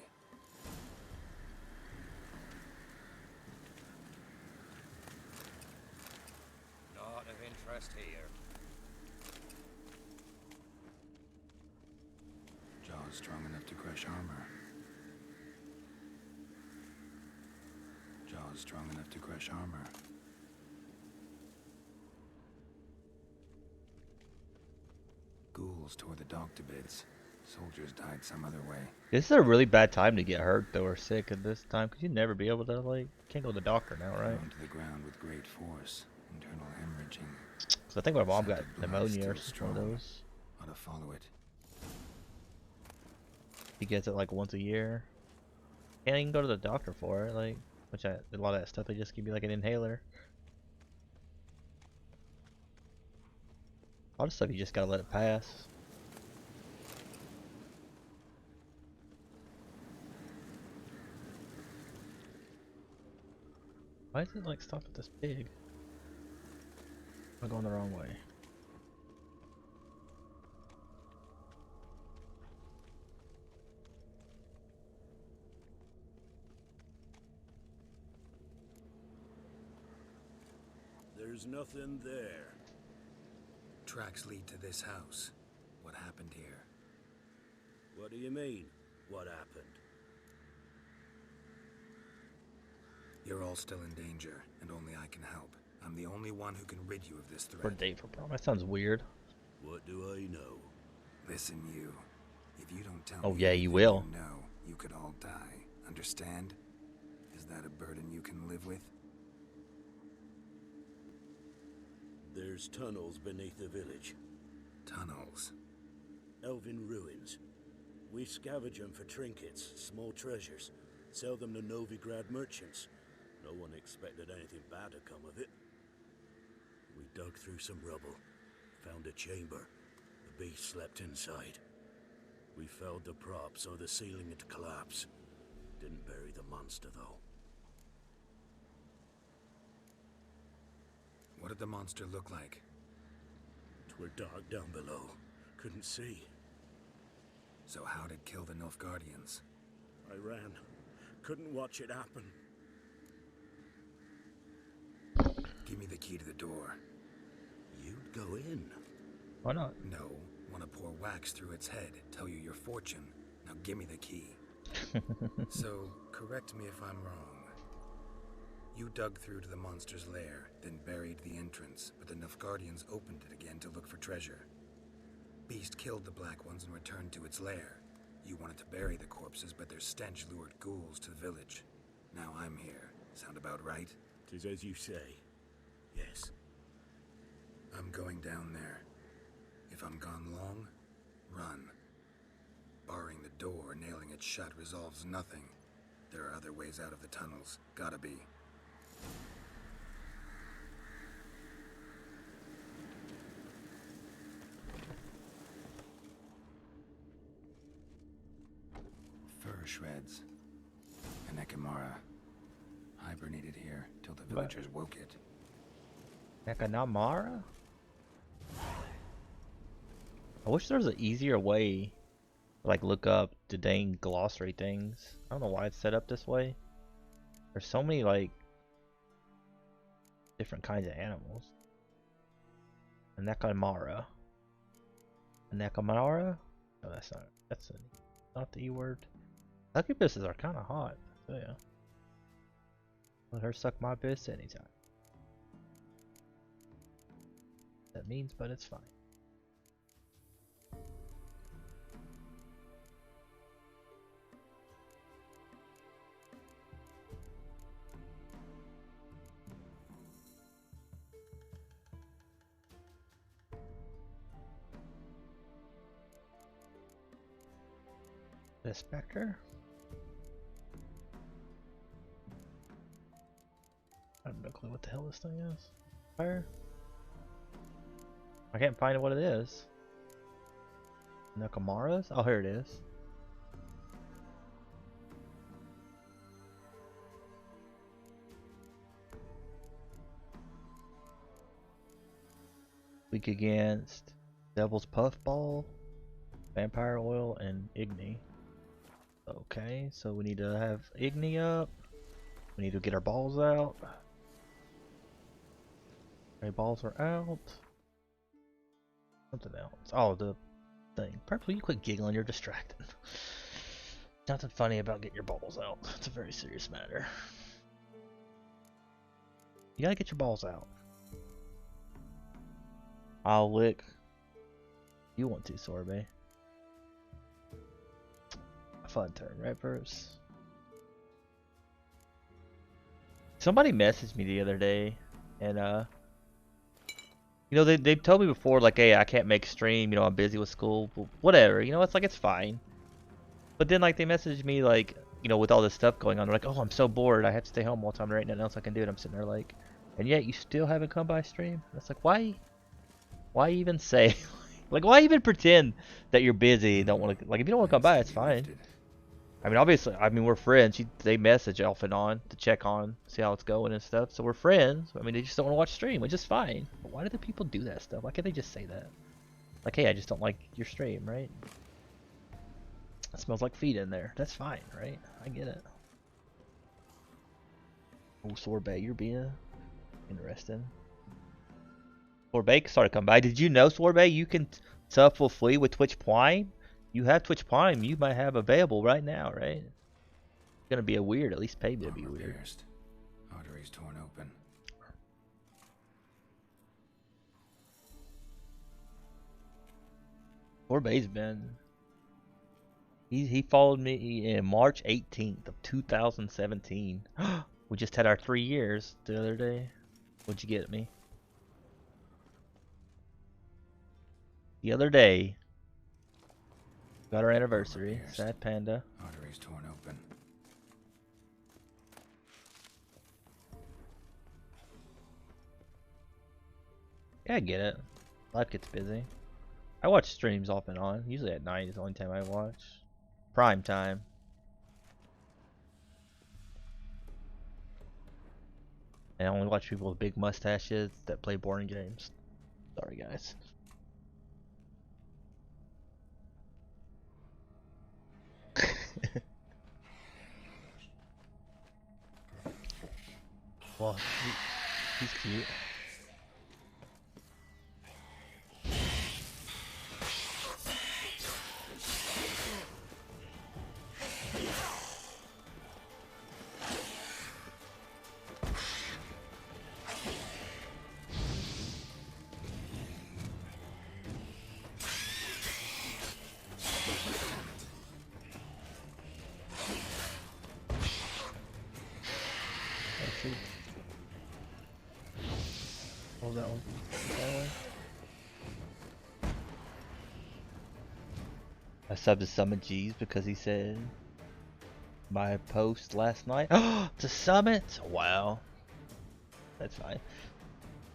Not of interest here. Jaws strong enough to crush armor. Jaws strong enough to crush armor. Ghouls tore the dog to bits. Soldiers died some other way. This is a really bad time to get hurt though, or sick at this time, because you'd never be able to like, can't go to the doctor now, right? Thrown to the ground with great force. Internal hemorrhaging. So I think my mom got Scented blood pneumonia or still one of strong. those. Ought to follow it. He gets it like once a year. Can't even go to the doctor for it, like, which a lot of that stuff they just give you like an inhaler. A lot of stuff you just gotta let it pass. Why is it like stop at this pig? I'm going the wrong way. There's nothing there. Tracks lead to this house. What happened here? What do you mean, what happened? You're all still in danger, and only I can help. I'm the only one who can rid you of this For threat. date for prom. That sounds weird. What do I know? Listen, you. If you don't tell Oh me yeah, you everything will. you know, you could all die. Understand? Is that a burden you can live with? There's tunnels beneath the village. Tunnels. Elven ruins. We scavenge them for trinkets, small treasures. Sell them to Novigrad merchants. No one expected anything bad to come of it. We dug through some rubble. Found a chamber. The beast slept inside. We felled the prop so the ceiling had collapsed. Didn't bury the monster, though. What did the monster look like? 'Twere dark down below. Couldn't see. So how'd it kill the Nilfgaardians? I ran. Couldn't watch it happen. Give me the key to the door. You'd go in. Why not? No. Want to pour wax through its head, tell you your fortune. Now give me the key. So, correct me if I'm wrong. You dug through to the monster's lair, then buried the entrance, but the Nilfgaardians opened it again to look for treasure. Beast killed the Black Ones and returned to its lair. You wanted to bury the corpses, but their stench lured ghouls to the village. Now I'm here. Sound about right? 'Tis as you say. Yes. I'm going down there. If I'm gone long, run. Barring the door, nailing it shut resolves nothing. There are other ways out of the tunnels. Gotta be. Fur shreds. An Ekimara. Hibernated here till the villagers woke it. Ekanamara? I wish there was an easier way to like look up the dang glossary things. I don't know why it's set up this way. There's so many like different kinds of animals. A Nakamara. A Nakamara? No, that's not. That's not the E word. Succubuses are kind of hot. So yeah. Let her suck my piss anytime. That means, but it's fine. The Spectre? I have no clue what the hell this thing is. Fire? I can't find what it is. Nakamara's? Oh, here it is. Weak against Devil's Puffball, Vampire Oil, and Igni. Okay, so we need to have Igni up. We need to get our balls out. Okay, balls are out. Something else. Oh, the thing. Purple, you quit giggling, you're distracted. Nothing funny about getting your balls out. It's a very serious matter. You gotta get your balls out. I'll lick. You want to, Sorbet. A fun turn, right, Burps? Somebody messaged me the other day, and you know, they've told me before, like, hey, I can't make stream, you know, I'm busy with school, whatever, you know, it's like, it's fine. But then, like, they messaged me, like, you know, with all this stuff going on, they're like, oh, I'm so bored, I have to stay home all the time, there ain't nothing else I can do, and I'm sitting there like, and yet you still haven't come by stream? And it's like, why even say, like, why even pretend that you're busy and don't want to, like, if you don't want to come by, it's fine. I mean, obviously, I mean, we're friends. They message off and on to check on, see how it's going and stuff. So we're friends. I mean, they just don't want to watch stream, which is fine. But why do the people do that stuff? Why can't they just say that? Like, hey, I just don't like your stream, right? It smells like feet in there. That's fine, right? I get it. Oh, Sorbet, you're being interesting. Sorbet started coming by. Did you know, Sorbet, you can sub for free with Twitch Prime? You have Twitch Prime, you might have available right now, right? It's gonna be a weird, at least pay me to be weird. Pierced. Arteries torn open. Sorbet's been... He followed me in March 18th of 2017. We just had our 3 years the other day. What'd you get me? The other day. Got our anniversary. Sad Panda. Arteries torn open. Yeah, I get it. Life gets busy. I watch streams off and on. Usually at night is the only time I watch. Prime time. And I only watch people with big mustaches that play boring games. Sorry, guys. Well, he's cute. What was that one? I subbed to Summit G's because he said my post last night. Oh, to Summit? Wow. That's fine.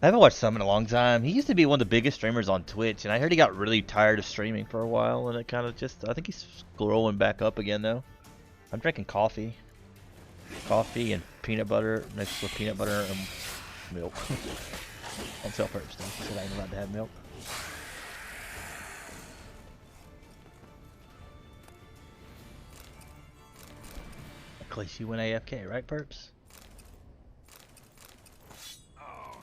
I haven't watched Summit in a long time. He used to be one of the biggest streamers on Twitch, and I heard he got really tired of streaming for a while, and it kind of just, I think he's scrolling back up again though. I'm drinking coffee. Coffee and peanut butter mixed with peanut butter and milk. On self-purpose stuff. He said I ain't allowed to have milk. At least you went AFK, right, Perps? Oh,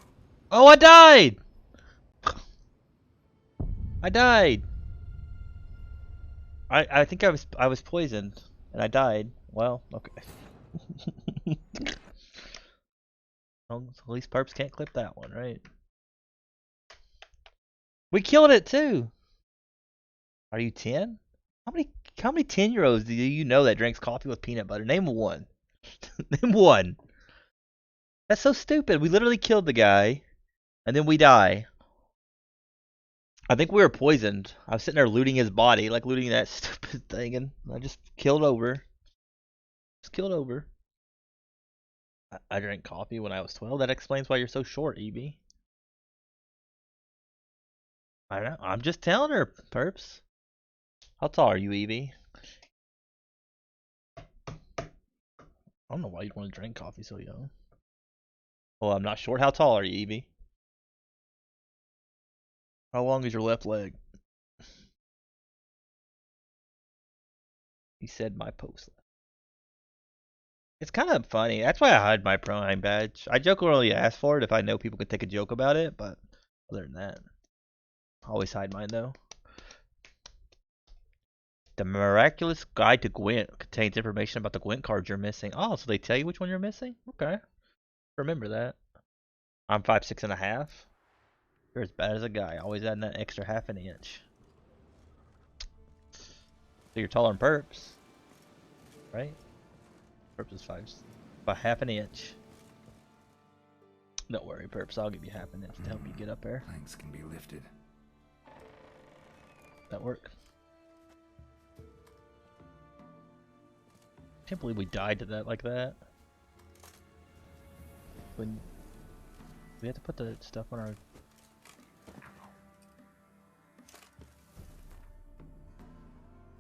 Oh, I died! I died! I think I was poisoned and I died. Well, okay. Well, at least Perps can't clip that one, right? We killed it too! Are you 10? How many 10-year-olds do you know that drinks coffee with peanut butter? Name one. Name one. That's so stupid. We literally killed the guy and then we die. I think we were poisoned. I was sitting there looting his body, like looting that stupid thing, and I just killed over. Just killed over. I drank coffee when I was 12. That explains why you're so short, EB. I don't know. I'm just telling her, Perps. How tall are you, EB? I don't know why you'd want to drink coffee so young. Well, I'm not short. How tall are you, EB? How long is your left leg? He said my post. It's kind of funny. That's why I hide my Prime badge. I jokingly ask for it if I know people could take a joke about it, but other than that, I always hide mine though. The Miraculous Guide to Gwent contains information about the Gwent cards you're missing. Oh, so they tell you which one you're missing? Okay. Remember that. I'm 5'6½". You're as bad as a guy. Always adding that extra half an inch. So you're taller than Perps. Right? Perps is by half an inch. Don't worry, Perps. I'll give you half an inch to help you get up there. Planks can be lifted. That work? Can't believe we died to that like that. When we have to put the stuff on our.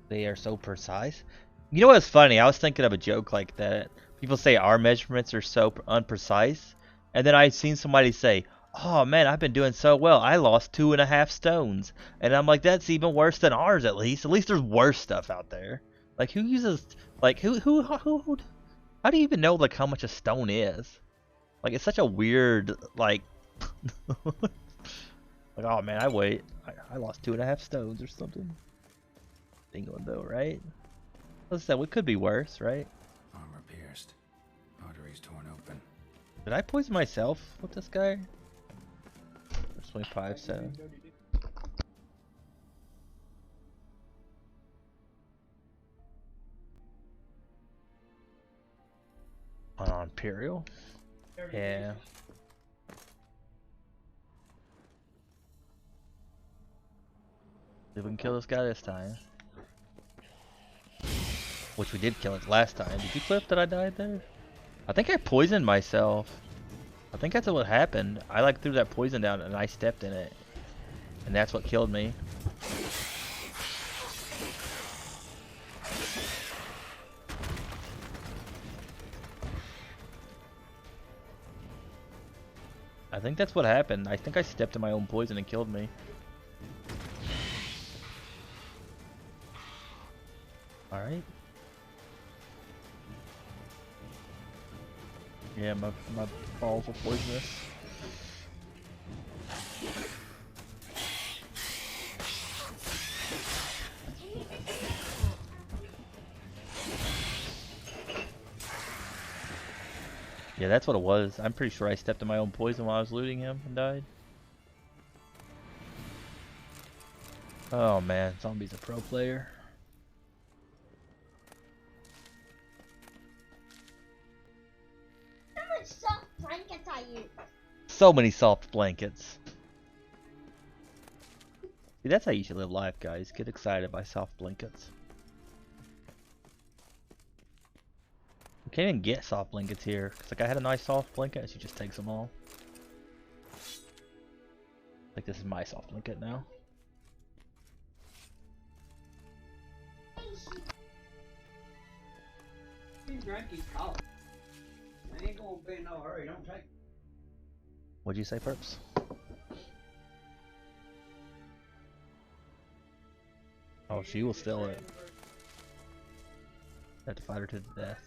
They are so precise. You know what's funny? I was thinking of a joke like that. People say our measurements are so unprecise, and then I seen somebody say, "Oh man, I've been doing so well. I lost 2.5 stones," and I'm like, "That's even worse than ours. At least there's worse stuff out there." Like who uses like who how do you even know like how much a stone is? Like it's such a weird like like oh man I lost 2.5 stones or something. England though, right? What's that? What could be worse, right? Armor pierced. Arteries torn open. Did I poison myself with this guy? 25 7. On Imperial? Yeah. See if we can kill this guy this time. Which we did kill it last time. Did you clip that I died there? I think I poisoned myself. I think that's what happened. I like threw that poison down and I stepped in it. And that's what killed me. I think that's what happened. I think I stepped in my own poison and killed me. Alright. Yeah, my balls are poisonous. Yeah, that's what it was. I'm pretty sure I stepped in my own poison while I was looting him and died. Oh man, Zombie's a pro player. How much soft blankets I use? So many soft blankets. See, that's how you should live life, guys. Get excited by soft blankets. You can't even get soft blankets here. Cause like I had a nice soft blanket, and she just takes them all. Like this is my soft blanket now. What'd you say, Perps? Oh, she will steal it. Have to fight her to the death.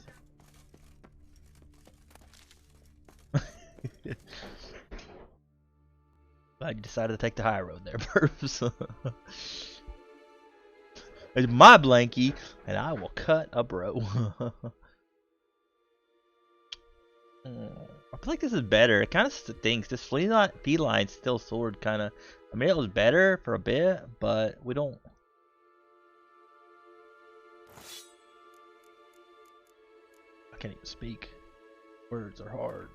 I decided to take the high road there, perps. It's my blankie, and I will cut a bro. I feel like this is better. It kind of stinks. This feline still sword kind of. I mean, it was better for a bit, but we don't. I can't even speak. Words are hard.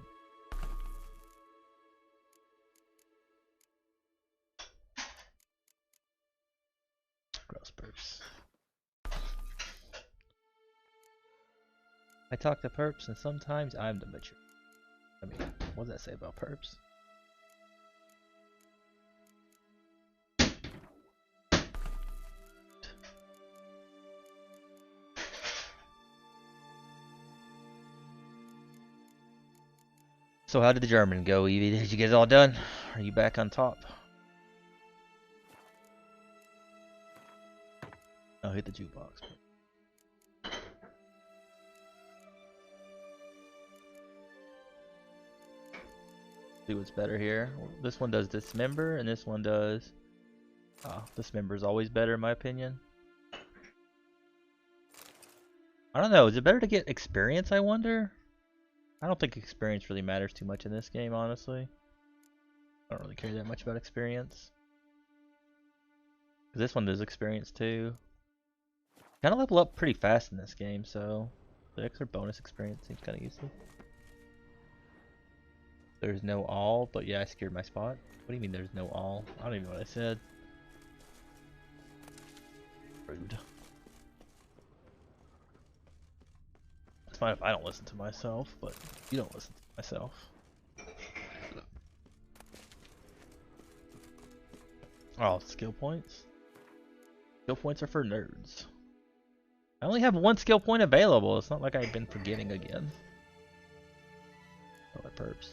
Gross perps. I talk to perps, and sometimes I'm the mature. I mean, what does that say about perps? So how did the German go, Evie? Did you get it all done? Are you back on top? I'll hit the jukebox. See what's better here. This one does dismember, and this one does. Dismember is always better in my opinion. I don't know. Is it better to get experience? I wonder. I don't think experience really matters too much in this game, honestly. I don't really care that much about experience. This one does experience too. Kind of level up pretty fast in this game, so the extra bonus experience seems kind of useful. There's no all, but yeah, I secured my spot. What do you mean there's no all? I don't even know what I said. Rude. It's fine if I don't listen to myself, but you don't listen to myself. Oh, skill points? Skill points are for nerds. I only have one skill point available. It's not like I've been forgetting again. Oh, my perps.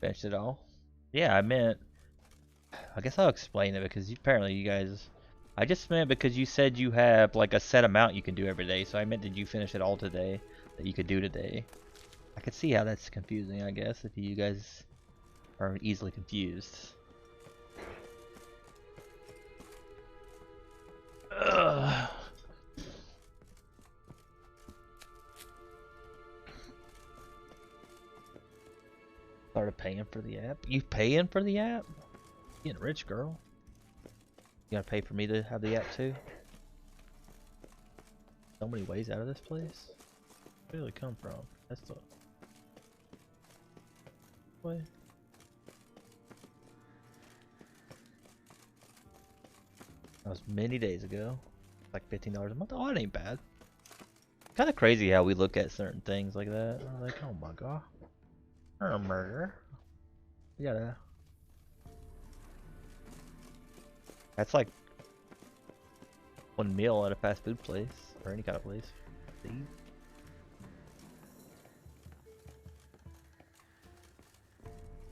Finished it all? Yeah, I meant. I guess I'll explain it because apparently you guys. I just meant because you said you have like a set amount you can do every day, so I meant did you finish it all today that you could do today? I could see how that's confusing, I guess, if you guys are easily confused. Ugh. Started paying for the app? You paying for the app? Getting rich, girl. You gotta pay for me to have the app too? So many ways out of this place? Where did it come from? That's the way. That was many days ago. Like $15 a month. Oh, it ain't bad. Kind of crazy how we look at certain things like that. I'm like, oh my god. Or a murder. You gotta. That's like one meal at a fast food place or any kind of place. See?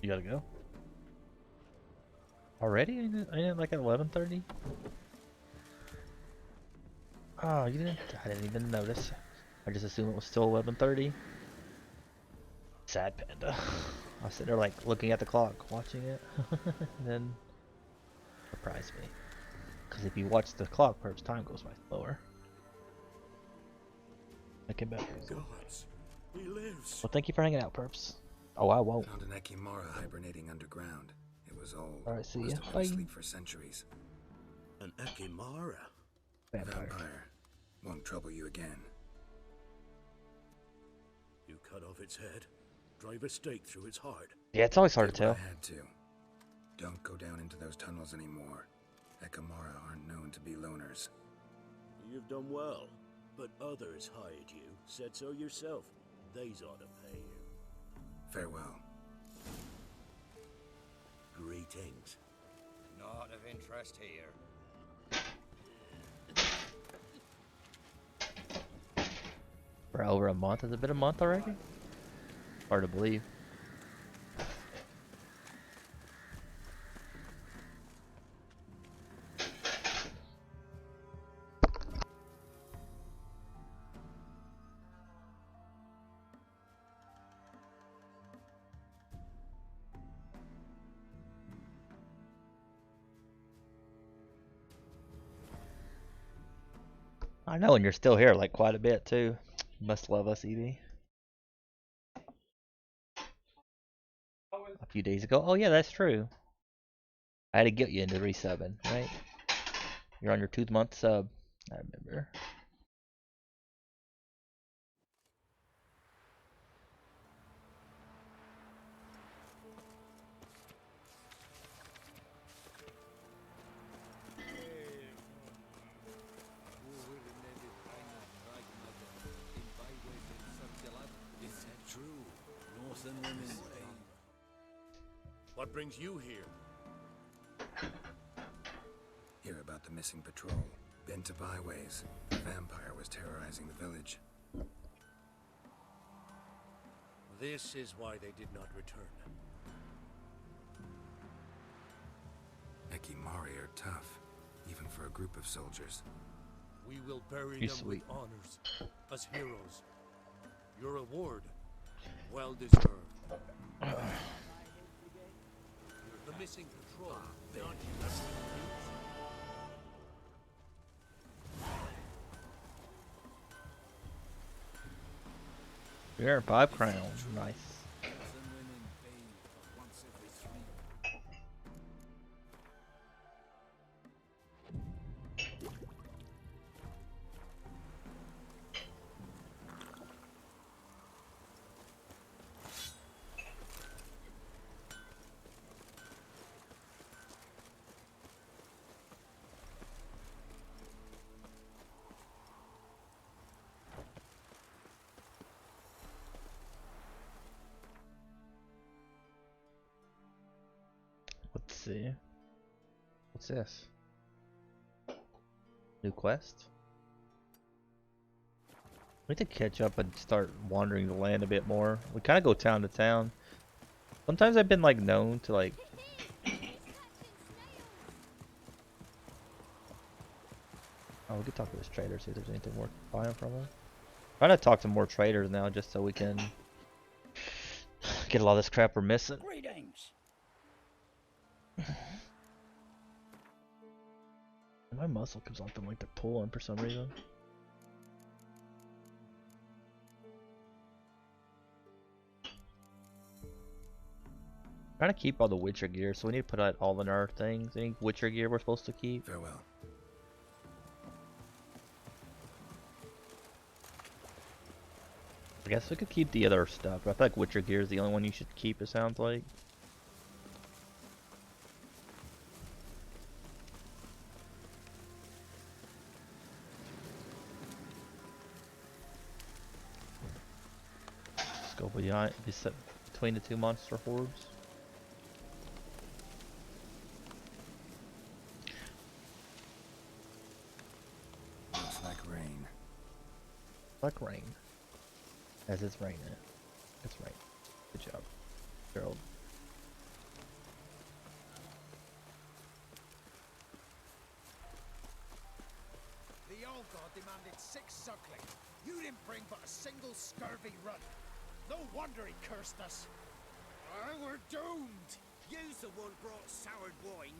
You gotta go. Already? Ain't it like at 11:30? Oh, you didn't? I didn't even notice. I just assumed it was still 11:30. Sad panda. I was sitting there like looking at the clock, watching it, and then surprised me. Because if you watch the clock, perhaps time goes by slower. I came back. Gods, he lives. Well, thank you for hanging out, perps. Oh, I won't. Found an Ekimara hibernating underground. It was old. Alright, see ya. Must have been asleep for centuries. An Ekimara? Vampire. Won't trouble you again. You cut off its head, drive a stake through its heart. Yeah, it's always hard to tell. I had to. Don't go down into those tunnels anymore. Ekimara aren't known to be loners. You've done well, but others hired you. Said so yourself. They's ought to pay you. Farewell. Greetings. Not of interest here. For over a month? Has it been a month already? Hard to believe. I know, and you're still here like quite a bit too. You must love us, Evie. A few days ago. Oh yeah, that's true. I had to get you into resubbing, right? You're on your 2th-month sub. I remember. Is that true? Northern women. What brings you here? Hear about the missing patrol. Been to byways. The vampire was terrorizing the village. This is why they did not return. Ekimari are tough, even for a group of soldiers. We will bury He's them sweet. with honors, as heroes. Your reward, well deserved. The missing patrol, not You're 5 crowns. Nice. Let's see. What's this? New quest? We need to catch up and start wandering the land a bit more. We kind of go town to town. Sometimes I've been like known to like. Oh, we could talk to this trader, see if there's anything worth buying from him. Trying to talk to more traders now, just so we can get a lot of this crap we're missing. Greetings. My muscle comes off them like they're pulling for some reason. Trying to keep all the Witcher gear, so we need to put out all in our things. Any Witcher gear we're supposed to keep? Farewell. I guess we could keep the other stuff, but I feel like Witcher gear is the only one you should keep, it sounds like. Let's go behind, between the 2 monster hordes. Looks like rain. Like rain. As it's raining. It's rain. Good job, Gerald. The old god demanded 6 suckling. You didn't bring but a single scurvy run. No wonder he cursed us. We're doomed. You's the one brought soured wine.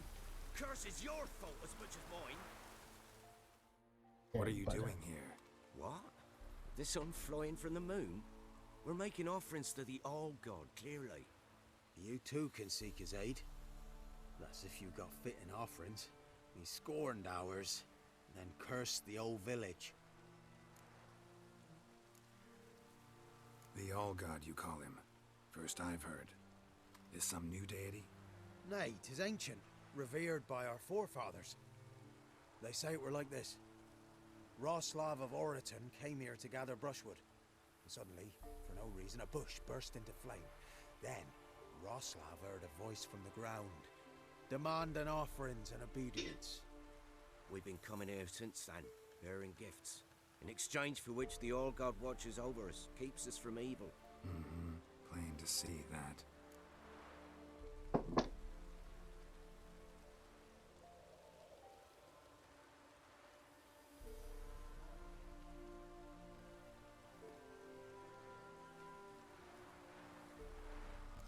Curse is your fault as much as mine. What are you doing here? What? The sun flying from the moon? We're making offerings to the All God, clearly. You too can seek his aid. That's if you got fitting offerings. He scorned ours, then cursed the old village. The All God, you call him. First I've heard. Is some new deity? Nay, 'tis ancient, revered by our forefathers. They say it were like this. Roslav of Oriton came here to gather brushwood. And suddenly, for no reason, a bush burst into flame. Then, Roslav heard a voice from the ground, demanding offerings and obedience. We've been coming here since then, bearing gifts, in exchange for which the All God watches over us, keeps us from evil. Mm-hmm. Plain to see that.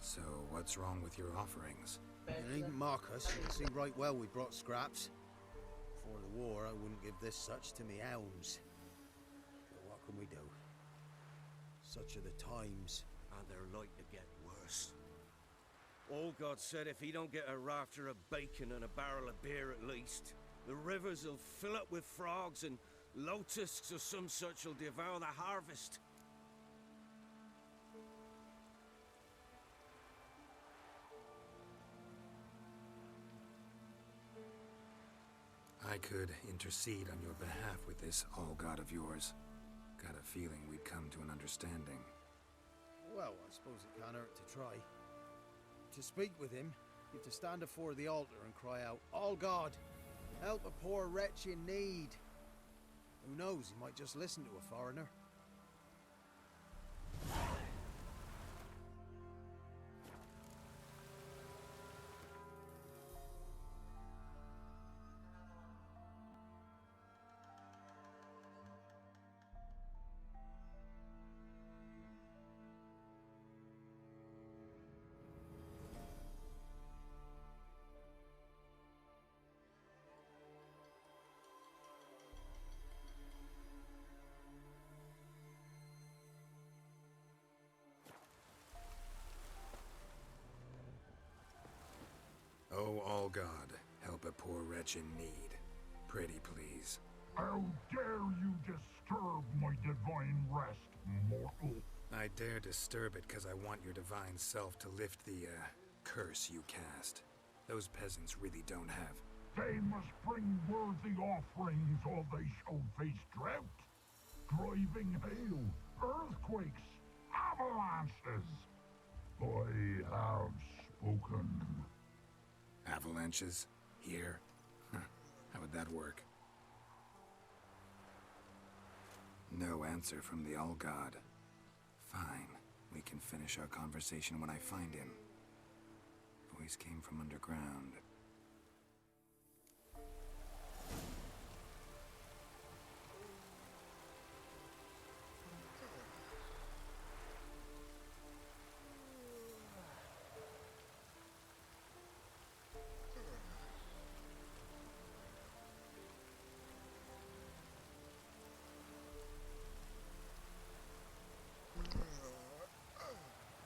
So, what's wrong with your offerings? You needn't mock us, you can see right well we brought scraps. Before the war, I wouldn't give this such to me elms. What can we do? Such are the times. And they're like to get worse. All God said if he don't get a rafter of bacon and a barrel of beer at least, the rivers will fill up with frogs and locusts or some such will devour the harvest. I could intercede on your behalf with this all-god of yours. Got a feeling we'd come to an understanding. Well, I suppose it can't hurt to try. To speak with him, you have to stand before the altar and cry out, "All God, help a poor wretch in need." Who knows, he might just listen to a foreigner. Oh, all God, help a poor wretch in need. Pretty please. How dare you disturb my divine rest, mortal? I dare disturb it because I want your divine self to lift the, curse you cast. Those peasants really don't have. They must bring worthy offerings or they shall face drought, driving hail, earthquakes, avalanches. I have spoken. Avalanches? Here? How would that work? No answer from the All-God. Fine. We can finish our conversation when I find him. Voice came from underground.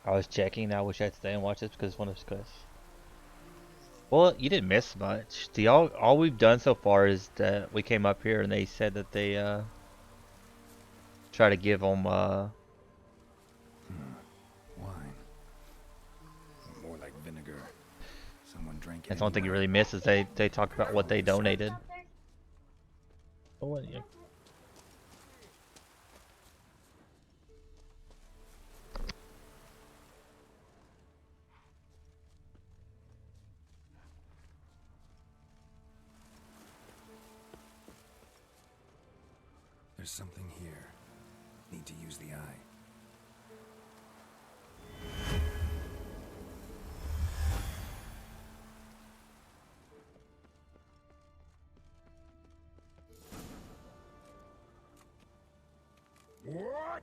I was checking. I wish I had to stay and watch this because it's one of his quests. Well, you didn't miss much. All we've done so far is that we came up here and they said that they try to give them Wine. More like vinegar. Someone drank it. That's the only thing you really miss is they talk about what they donated. Oh, what? Yeah. There's something here. Need to use the eye. What?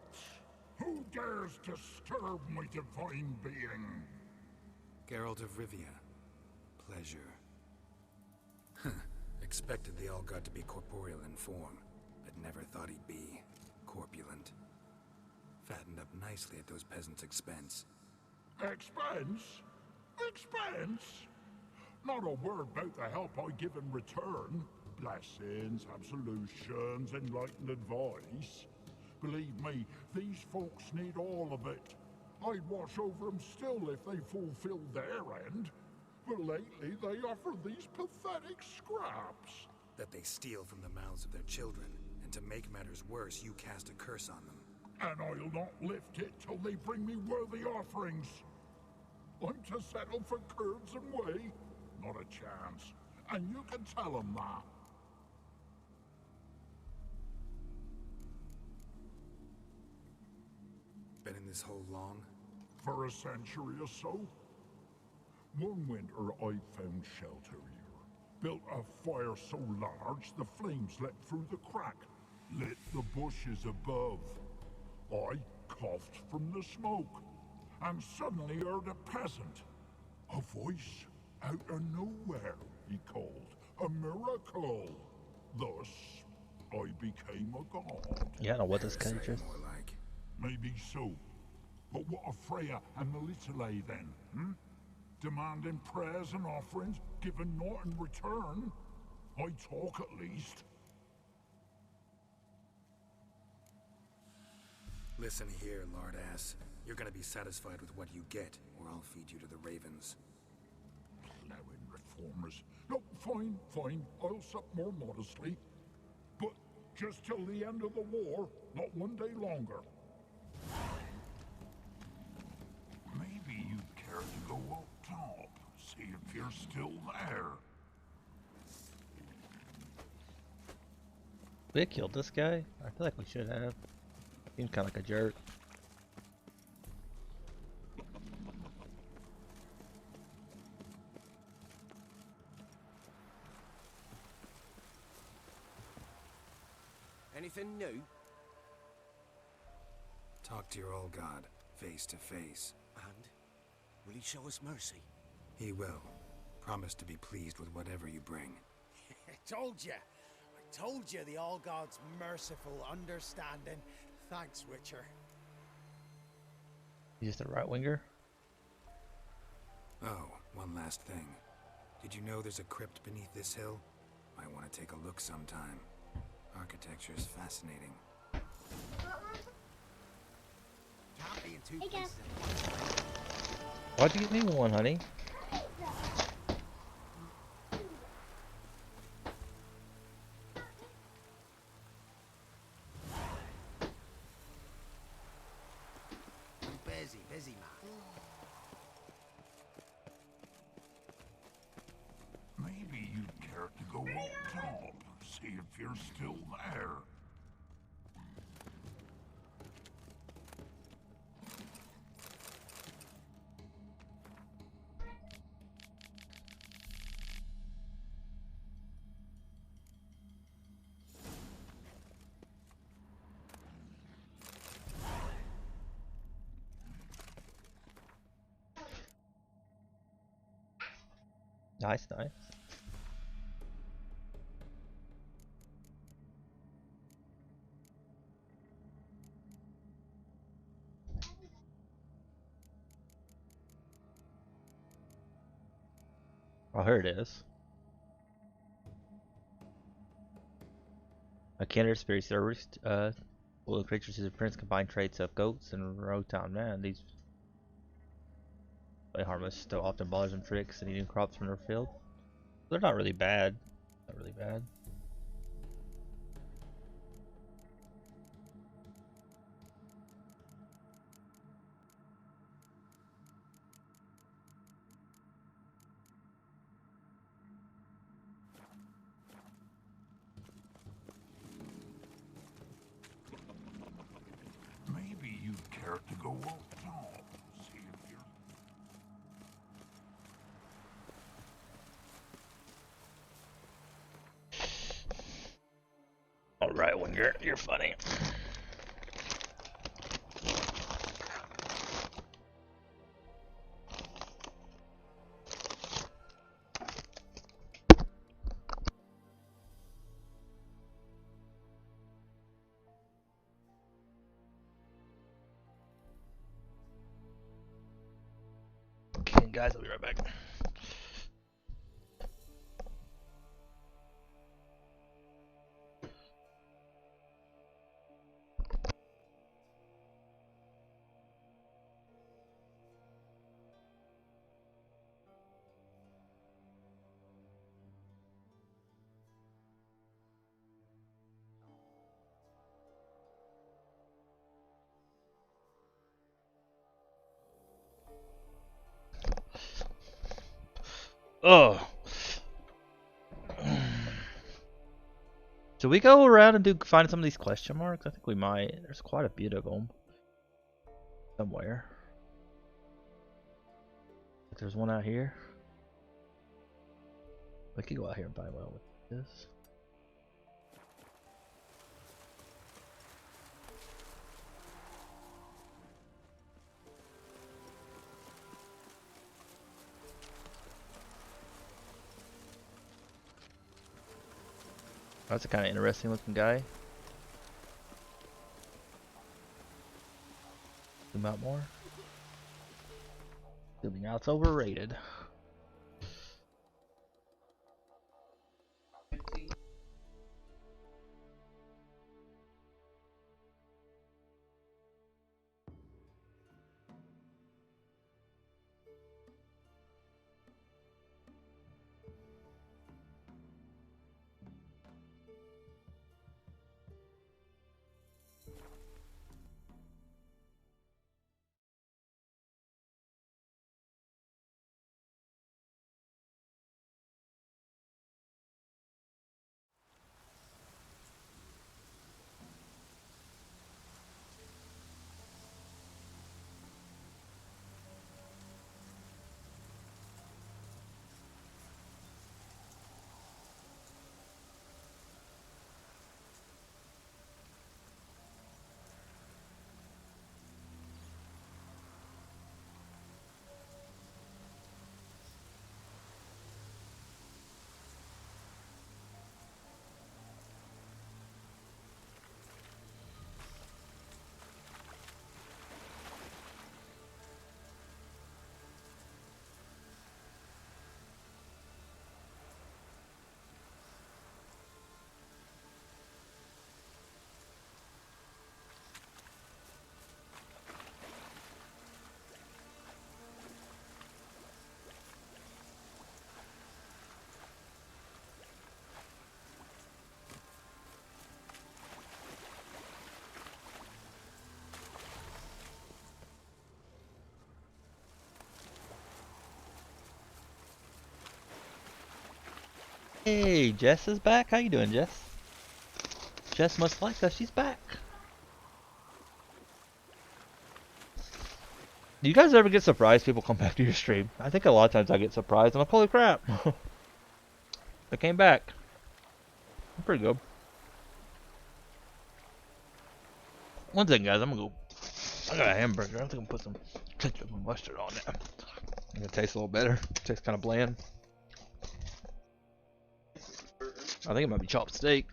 Who dares disturb my divine being? Geralt of Rivia. Pleasure. Expected the All-God to be corporeal in form, but never thought he'd be corpulent. Fattened up nicely at those peasants' expense. Expense? Expense? Not a word about the help I give in return. Blessings, absolutions, enlightened advice. Believe me, these folks need all of it. I'd watch over them still if they fulfilled their end. But lately they offer these pathetic scraps. That they steal from the mouths of their children, and to make matters worse, you cast a curse on them. And I'll not lift it till they bring me worthy offerings. I'm to settle for curds and whey? Not a chance. And you can tell them that. Been in this hole long? For a century or so. One winter I found shelter here. Built a fire so large the flames leapt through the crack, lit the bushes above. I coughed from the smoke, and suddenly heard a peasant. A voice out of nowhere, he called. A miracle. Thus, I became a god. Yeah, I don't know what this cage is. More like. Maybe so. But what of Freya and Melitele then, hmm? Demanding prayers and offerings, given naught in return? I talk at least. Listen here, lord ass. You're gonna be satisfied with what you get, or I'll feed you to the ravens. Plowing reformers. No, fine, fine. I'll sup more modestly. But just till the end of the war, not one day longer. Maybe you'd care to go up top, see if you're still there. We killed this guy? I feel like we should have. Seems kind of like a jerk. Anything new? Talk to your old god, face to face. And? Will he show us mercy? He will. Promise to be pleased with whatever you bring. I told you. I told you the All God's merciful, understanding. Thanks, Witcher. He's just a right winger. Oh, one last thing. Did you know there's a crypt beneath this hill? Might want to take a look sometime. Architecture's fascinating. Can't be in two Hey, guys. places. Why'd you get me one, honey? Busy man. Maybe you'd care to go up top, see if you're still there. Nice, nice. Oh, here it is. A kindred spirit service, will creatures whose appearance combine traits of goats and Rotan. Man, these play harmless, still often bothersome tricks and eating crops from their field. They're not really bad. Not really bad. Maybe you'd care to go up top, see if you're... Alright, Winger, you're funny. Okay, guys, I'll be right back. Oh. Should we go around and find some of these question marks? I think we might. There's quite a bit of them somewhere. Like there's one out here. We could go out here and find one with this. That's a kind of interesting looking guy. Zoom out more. Zooming out's overrated. Hey, Jess is back. How you doing, Jess? Jess must like us. She's back. Do you guys ever get surprised people come back to your stream? I think a lot of times I get surprised. I'm like, holy crap. They came back. I'm pretty good. One second, guys. I'm gonna go. I got a hamburger. I think I'm gonna put some ketchup and mustard on it. It's gonna taste a little better. Tastes kind of bland. I think it might be chopped steak.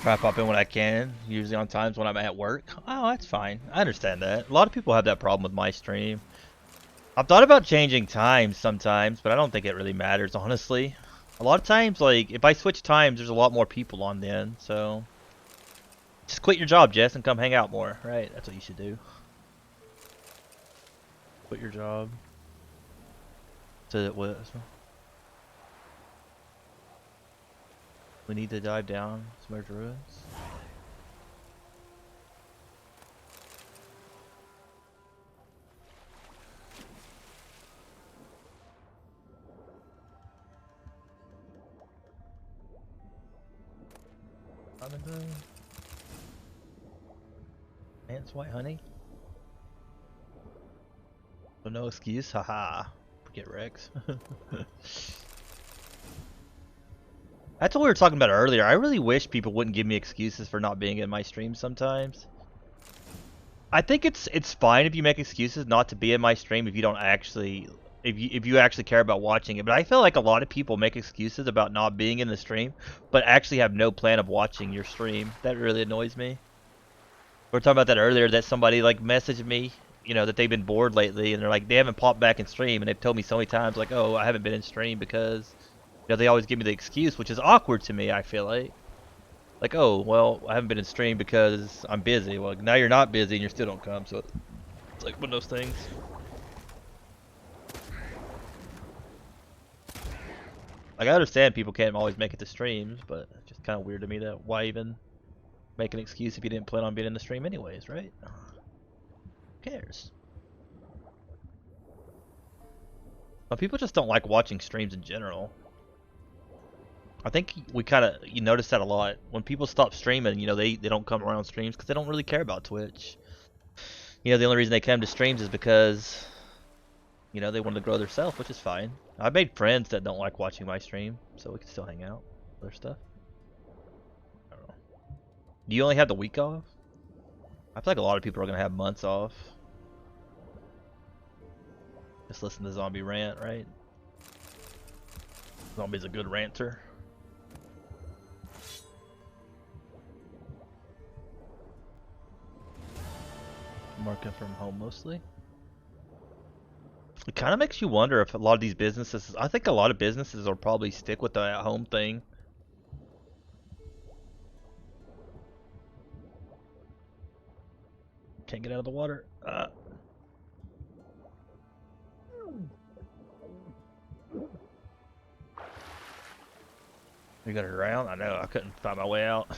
I pop in when I can, usually on times when I'm at work. Oh, that's fine. I understand that. A lot of people have that problem with my stream. I've thought about changing times sometimes, but I don't think it really matters, honestly. A lot of times, like, if I switch times, there's a lot more people on then, so... Just quit your job, Jess, and come hang out more, right? That's what you should do. Quit your job. So that what? We need to dive down, submerge ruins. Ants, white honey. So no excuse, haha. Forget Rex. That's what we were talking about earlier. I really wish people wouldn't give me excuses for not being in my stream sometimes. I think it's fine if you make excuses not to be in my stream if you don't actually if you actually care about watching it. But I feel like a lot of people make excuses about not being in the stream, but actually have no plan of watching your stream. That really annoys me. We were talking about that earlier, that somebody like messaged me you know, that they've been bored lately, and they're like, they haven't popped back in stream, and they've told me so many times, like, oh, I haven't been in stream because, you know, they always give me the excuse, which is awkward to me, I feel like. Like, oh, well, I haven't been in stream because I'm busy. Well, now you're not busy and you still don't come, so it's like one of those things. Like, I understand people can't always make it to streams, but it's just kind of weird to me that why even make an excuse if you didn't plan on being in the stream anyways, right? Who cares? But people just don't like watching streams in general. I think you notice that a lot. When people stop streaming, you know, they don't come around streams because they don't really care about Twitch. You know, the only reason they come to streams is because, you know, they want to grow themselves, which is fine. I've made friends that don't like watching my stream, so we can still hang out. Other stuff. I don't know. Do you only have the week off? I feel like a lot of people are going to have months off. Just listen to Zombie rant, right? Zombie's a good ranter. Working from home mostly. It kind of makes you wonder if a lot of these businesses, I think a lot of businesses will probably stick with the at-home thing. Can't get out of the water. You got it around? I know, I couldn't find my way out.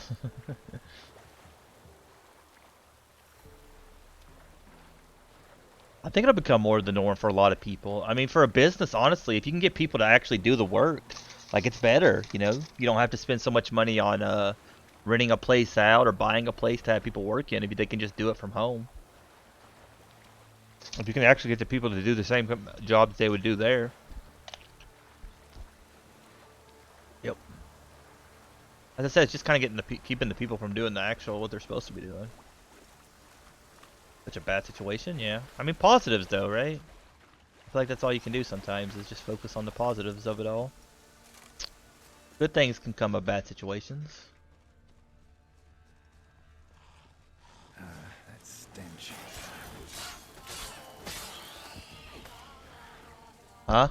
I think it'll become more of the norm for a lot of people. I mean, for a business, honestly, if you can get people to actually do the work, like, it's better, you know? You don't have to spend so much money on renting a place out or buying a place to have people work in if they can just do it from home. If you can actually get the people to do the same job that they would do there. Yep. As I said, it's just kind of getting keeping the people from doing the actual what they're supposed to be doing. Such a bad situation, yeah. I mean, positives though, right? I feel like that's all you can do sometimes is just focus on the positives of it all. Good things can come of bad situations. That stench. Huh?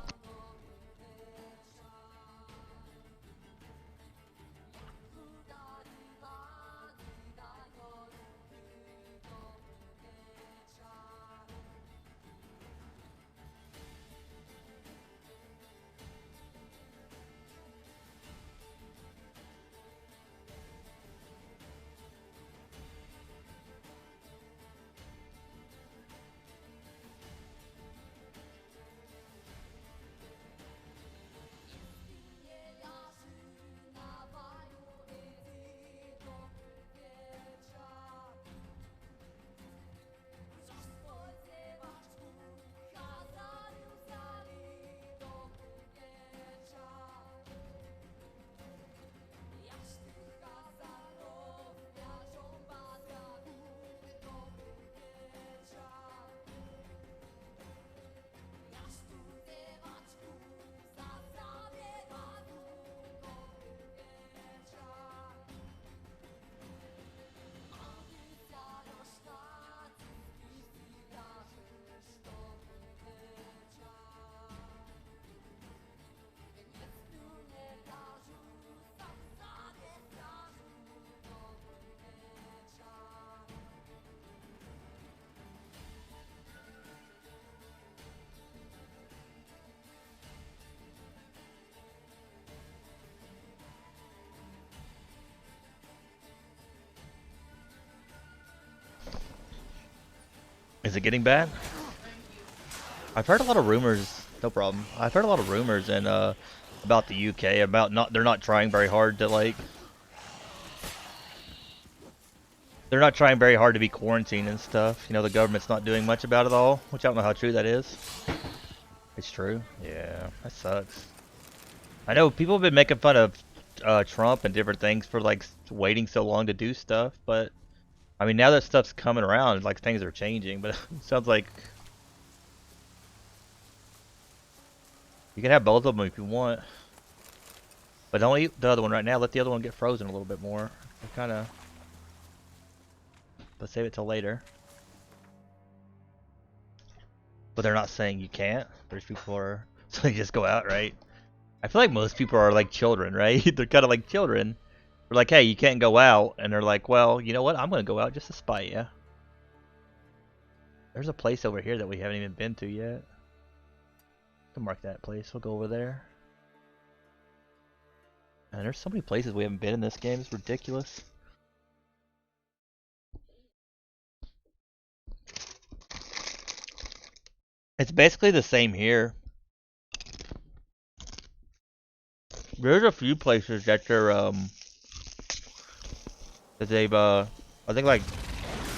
Is it getting bad? I've heard a lot of rumors. No problem. I've heard a lot of rumors and about the UK about they're not trying very hard to like. They're not trying very hard to be quarantined and stuff. You know, the government's not doing much about it all, which I don't know how true that is. It's true. Yeah, that sucks. I know people have been making fun of Trump and different things for like waiting so long to do stuff, but I mean now that stuff's coming around, like things are changing. But it sounds like you can have both of them if you want, but don't eat the other one right now. Let the other one get frozen a little bit more. Kind of. Let's save it till later. But they're not saying you can't. There's people are so you just go out, right? I feel like most people are like children, right? They're kind of like children. They're like, hey, you can't go out, and they're like, well, you know what? I'm gonna go out just to spite you. There's a place over here that we haven't even been to yet. Can mark that place. We'll go over there. And there's so many places we haven't been in this game. It's ridiculous. It's basically the same here. There's a few places that they're that they've I think like,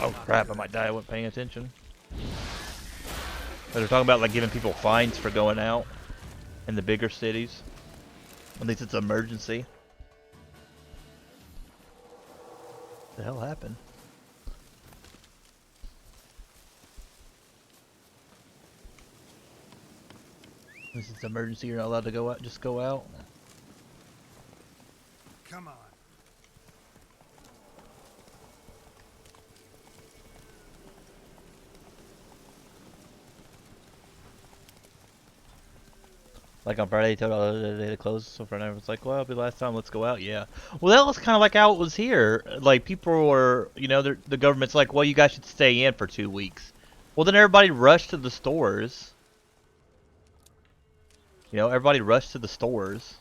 oh crap, I might die. I wasn't paying attention. But they're talking about like giving people fines for going out in the bigger cities. At least it's an emergency. What the hell happened? This is an emergency. You're not allowed to go out. Just go out. Come on. Like on Friday, they told all the day to close. So Friday was like, well, it'll be the last time. Let's go out. Yeah. Well, that was kind of like how it was here. Like people were, you know, the government's like, well, you guys should stay in for 2 weeks. Well, then everybody rushed to the stores. You know, everybody rushed to the stores.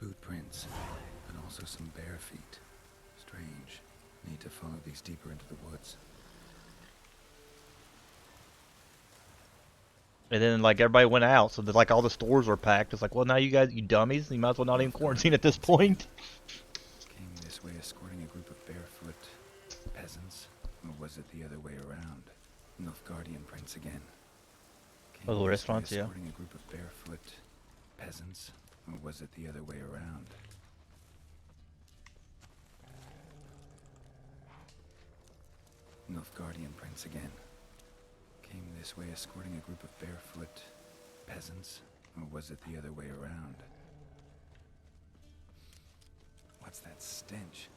Boot prints, and also some bare feet. Strange. Need to follow these deeper into the woods. And then like everybody went out, so like all the stores were packed. It's like, well, now you guys, you dummies, you might as well not even quarantine at this point. Came this way escorting a group of barefoot peasants, or was it the other way around? Nilfgaardian prints again. Oh, the restaurants, yeah. Escorting a group of barefoot peasants, or was it the other way around? Nilfgaardian prints again. Came this way escorting a group of barefoot peasants, or was it the other way around? What's that stench?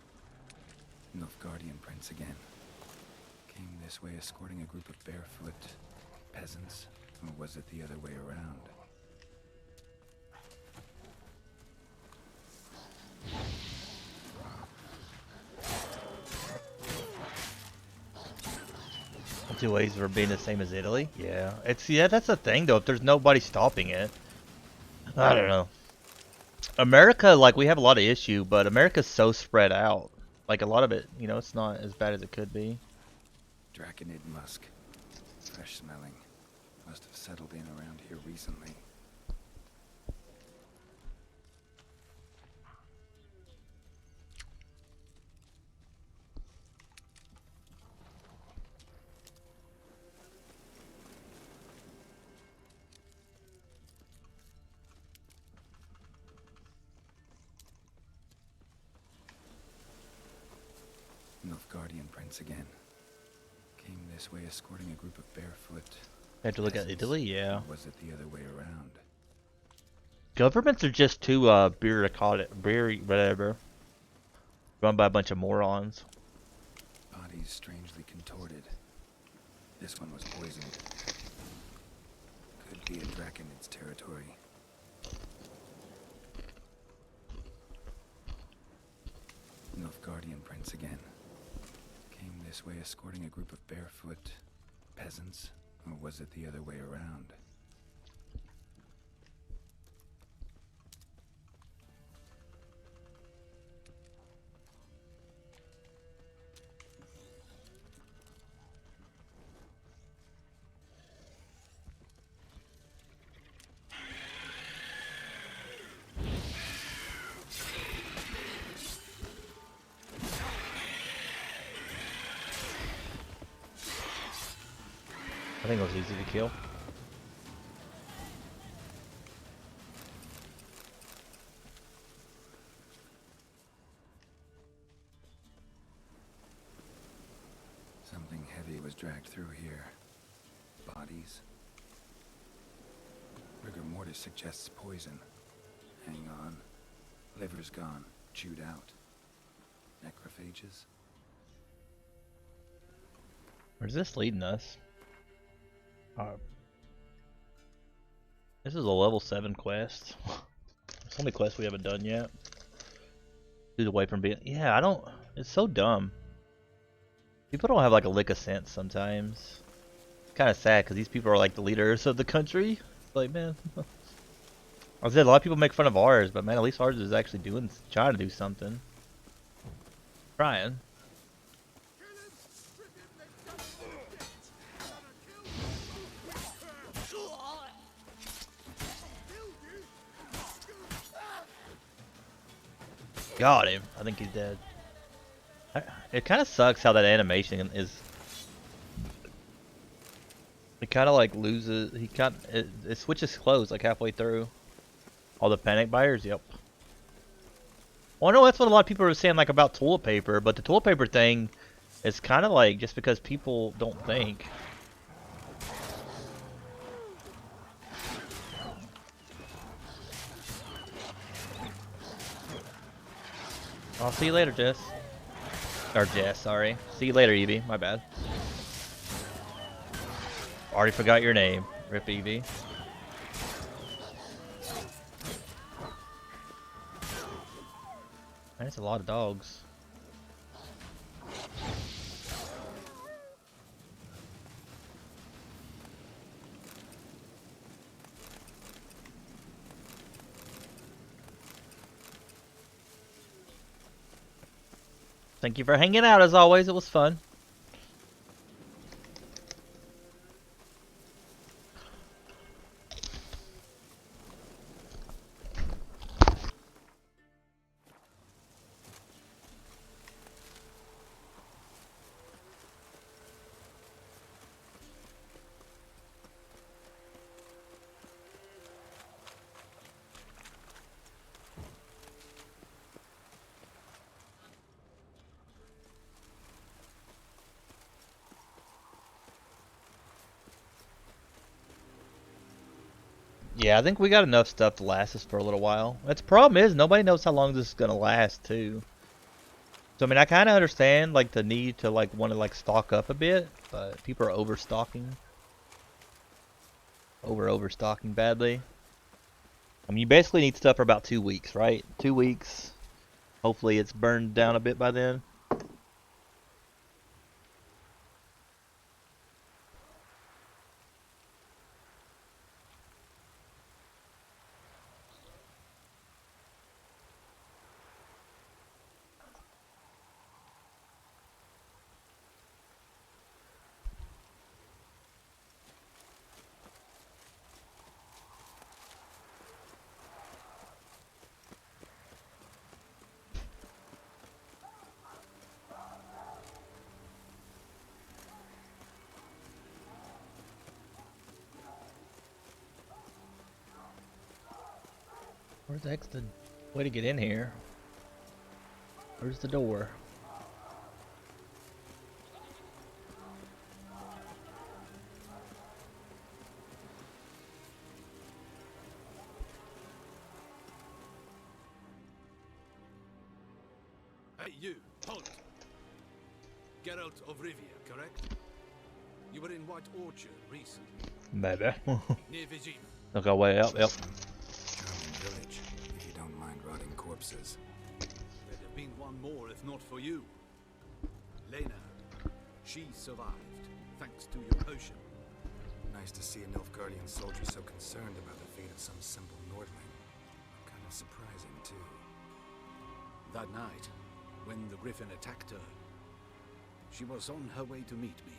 Nilfgaardian prints again. Came this way escorting a group of barefoot peasants, or was it the other way around? Two ways for being the same as Italy. Yeah, that's the thing though. If there's nobody stopping it, I don't know. America, like we have a lot of issue, but America's so spread out. Like a lot of it, you know, it's not as bad as it could be. Draconid musk, fresh smelling. Must have settled in around here recently. Nilfgaardian prints again. Came this way escorting a group of barefoot. Have to look at Italy, yeah. Or was it the other way around? Governments are just too bureaucratic, whatever. Run by a bunch of morons. Bodies strangely contorted. This one was poisoned. Could be a Draconid's territory. Nilfgaardian prints again. Came this way escorting a group of barefoot peasants, or was it the other way around? I think it was easy to kill. Something heavy was dragged through here. Bodies. Rigor mortis suggests poison. Hang on. Liver's gone. Chewed out. Necrophages. Where's this leading us? This is a level 7 quest. It's the only quest we haven't done yet. Dude, away from being. Yeah, I don't. It's so dumb. People don't have like a lick of sense sometimes. It's kind of sad because these people are like the leaders of the country. It's like, man. I said a lot of people make fun of ours, but man, at least ours is actually trying to do something. Trying. Got him. I think he's dead. It kind of sucks how that animation is. It kind of like loses. It switches clothes like halfway through. All the panic buyers. Yep. Well, I know that's what a lot of people are saying like about toilet paper, but the toilet paper thing is kind of like just because people don't think. I'll see you later, Jess. Or Jess, sorry. See you later, Evie. My bad. Already forgot your name. Rip Evie. Man, it's a lot of dogs. Thank you for hanging out as always. It was fun. Yeah, I think we got enough stuff to last us for a little while. The problem is nobody knows how long this is gonna last too. So I mean, I kind of understand like the need to like want to like stock up a bit, but people are overstocking, overstocking badly. I mean, you basically need stuff for about 2 weeks, right? 2 weeks. Hopefully, it's burned down a bit by then. Where's the heck's the way to get in here? Where's the door? Hey, you, halt! Geralt of Rivia, correct? You were in White Orchard recently. Maybe. Near Vizima. Look our way up, yep. Charming village, if you don't mind rotting corpses. There'd have been one more if not for you. Lena. She survived, thanks to your potion. Nice to see a Nilfgaardian soldier so concerned about the fate of some simple Nordling. Kind of surprising, too. That night, when the Griffin attacked her, she was on her way to meet me.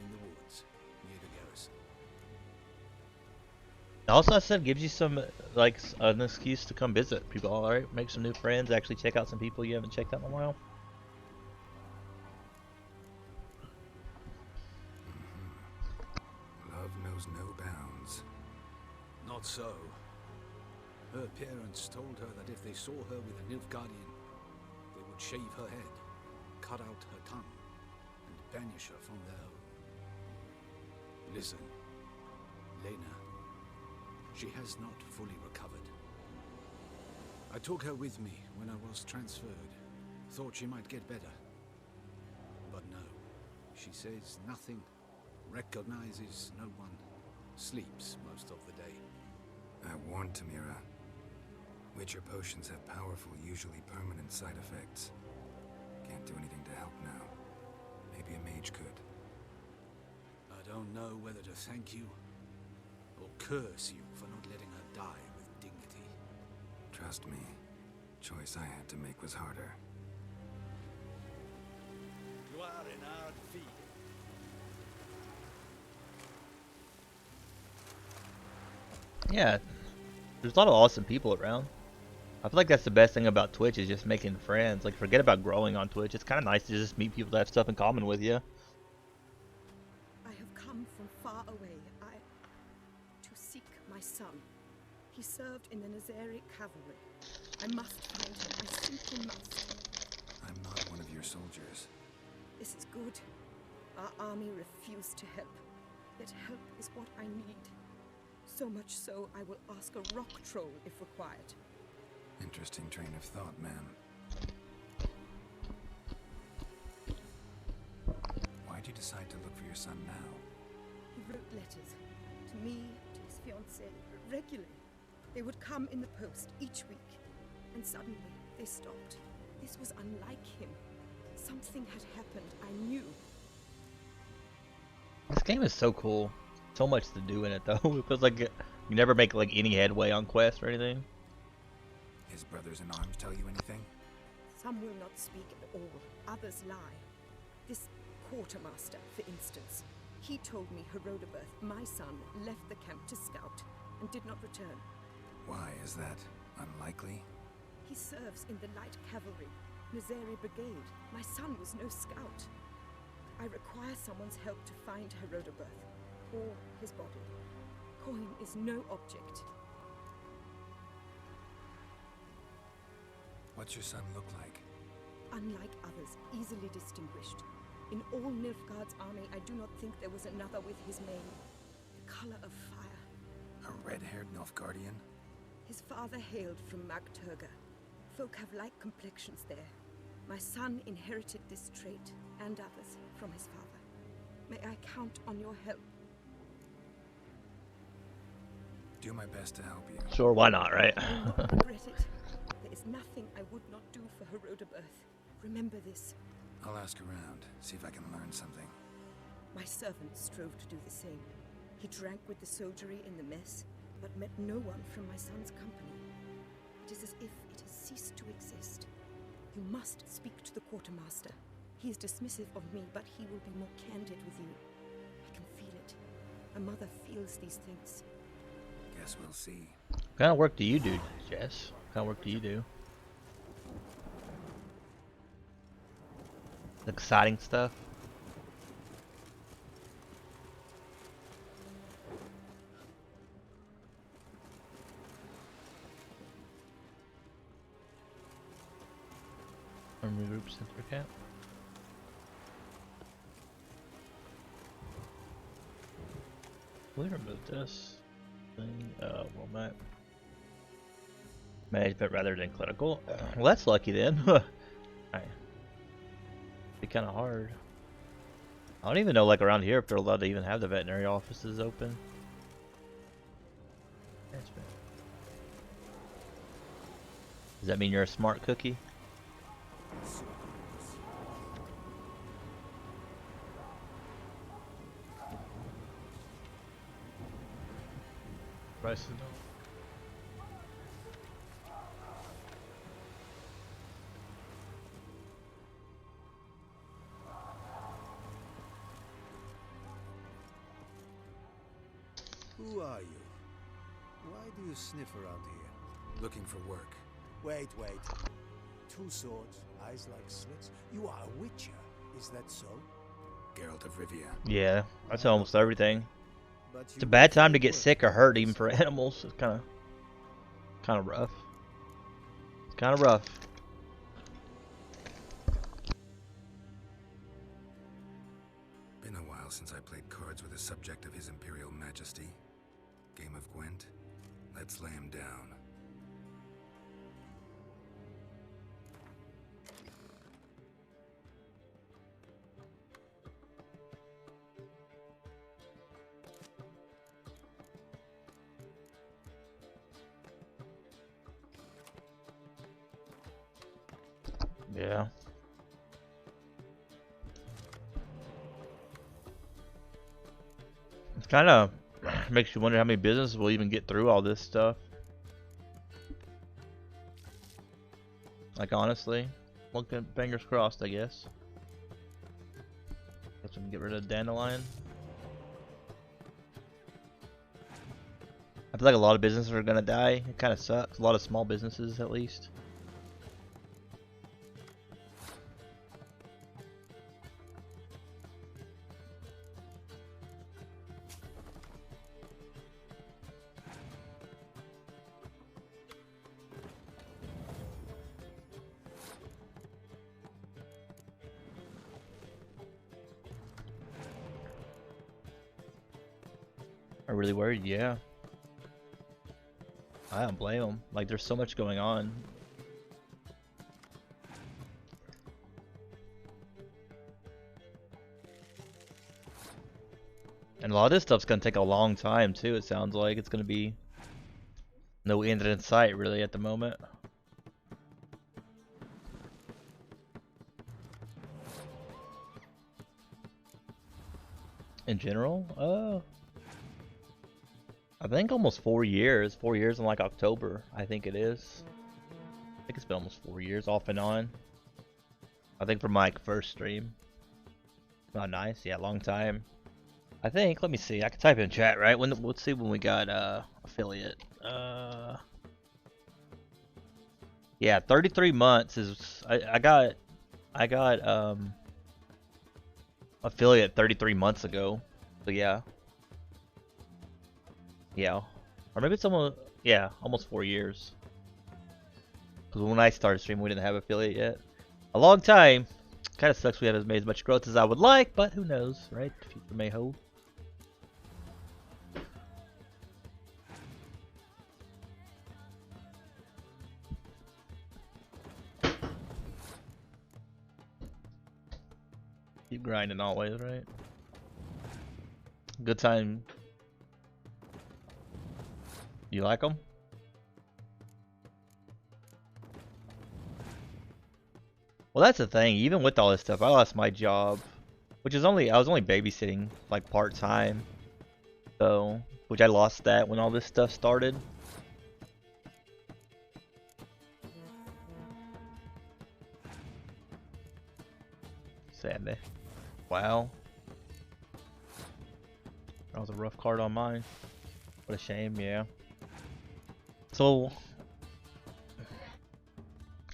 In the woods, near the garrison. Also, I said gives you some like an excuse to come visit people. All right, make some new friends. Actually, check out some people you haven't checked out in a while. Love knows no bounds. Not so. Her parents told her that if they saw her with a Nilfgaardian, they would shave her head, cut out her tongue, and banish her from their home. Listen, Lena. She has not fully recovered. I took her with me when I was transferred. Thought she might get better. But no. She says nothing, recognizes no one, sleeps most of the day. I warned Tamira. Witcher potions have powerful, usually permanent side effects. Can't do anything to help now. Maybe a mage could. I don't know whether to thank you or curse you for not letting her die with dignity. Trust me, choice I had to make was harder. You are in hard feet. Yeah, there's a lot of awesome people around. I feel like that's the best thing about Twitch is just making friends. Like, forget about growing on Twitch. It's kind of nice to just meet people that have stuff in common with you. I have come from far away. To seek my son. He served in the Nazari cavalry. I must find him. I simply must. I'm not one of your soldiers. This is good. Our army refused to help. Yet help is what I need. So much so, I will ask a rock troll if required. Interesting train of thought, ma'am. Why'd you decide to look for your son now? He wrote letters. To me, to his fiancée, regularly. They would come in the post each week. And suddenly, they stopped. This was unlike him. Something had happened, I knew. This game is so cool. So much to do in it, though. It feels like you never make like any headway on quests or anything. His brothers in arms tell you anything? Some will not speak at all. Others lie. This quartermaster, for instance, he told me Herodoberth, my son, left the camp to scout and did not return. Why is that unlikely? He serves in the light cavalry, Nazari Brigade. My son was no scout. I require someone's help to find Herodoberth, or his body. Coin is no object. What's your son look like? Unlike others, easily distinguished. In all Nilfgaard's army, I do not think there was another with his mane. The color of fire. A red-haired Nilfgaardian? His father hailed from Magturga. Folk have light complexions there. My son inherited this trait, and others, from his father. May I count on your help? Do my best to help you. Sure, why not, right? I will not regret it. There is nothing I would not do for Herodoberth. Remember this. I'll ask around, see if I can learn something. My servant strove to do the same. He drank with the soldiery in the mess, but met no one from my son's company. It is as if it has ceased to exist. You must speak to the quartermaster. He is dismissive of me, but he will be more candid with you. I can feel it. A mother feels these things. Guess we'll see. What kind of work do you do, Jess? What kind of work do you do? Exciting stuff? Army group center camp. We remove this thing. Well, management rather than clinical. Well, that's lucky then. Right. Be kind of hard. I don't even know, like around here, if they're allowed to even have the veterinary offices open. Does that mean you're a smart cookie? Prices don't. Who are you? Why do you sniff around here? Looking for work. Wait. 2 swords, eyes like slits. You are a witcher, is that so? Geralt of Rivia. Yeah, that's almost everything. It's a bad time to get sick or hurt, even for animals. It's kind of rough. It's kind of rough. Been a while since I played cards with a subject of His Imperial Majesty. Game of Gwent. Let's lay him down. Yeah. It's kind of makes you wonder how many businesses will even get through all this stuff. Like, honestly, looking fingers crossed, I guess. Let's get rid of Dandelion. I feel like a lot of businesses are gonna die. It kind of sucks. A lot of small businesses, at least. I'm really worried, yeah. I don't blame them. Like, there's so much going on. And a lot of this stuff's gonna take a long time too, it sounds like. It's gonna be no end in sight really at the moment. In general? I think almost 4 years. 4 years in like October, I think it is. I think it's been almost 4 years off and on. I think from my first stream. Oh, nice. Yeah, long time. I think, let me see. I can type in chat, right? Let's see when we got affiliate. Yeah, 33 months is I got affiliate 33 months ago. So yeah. Yeah. Or maybe it's almost, yeah, almost 4 years. Because when I started streaming, we didn't have affiliate yet. A long time. Kind of sucks we haven't made as much growth as I would like, but who knows, right? The future may hold. Keep grinding always, right? Good time. You like them? Well, that's the thing. Even with all this stuff, I lost my job, which is I was only babysitting like part time. So, which I lost that when all this stuff started. Sadly. Wow. That was a rough card on mine. What a shame, yeah. So,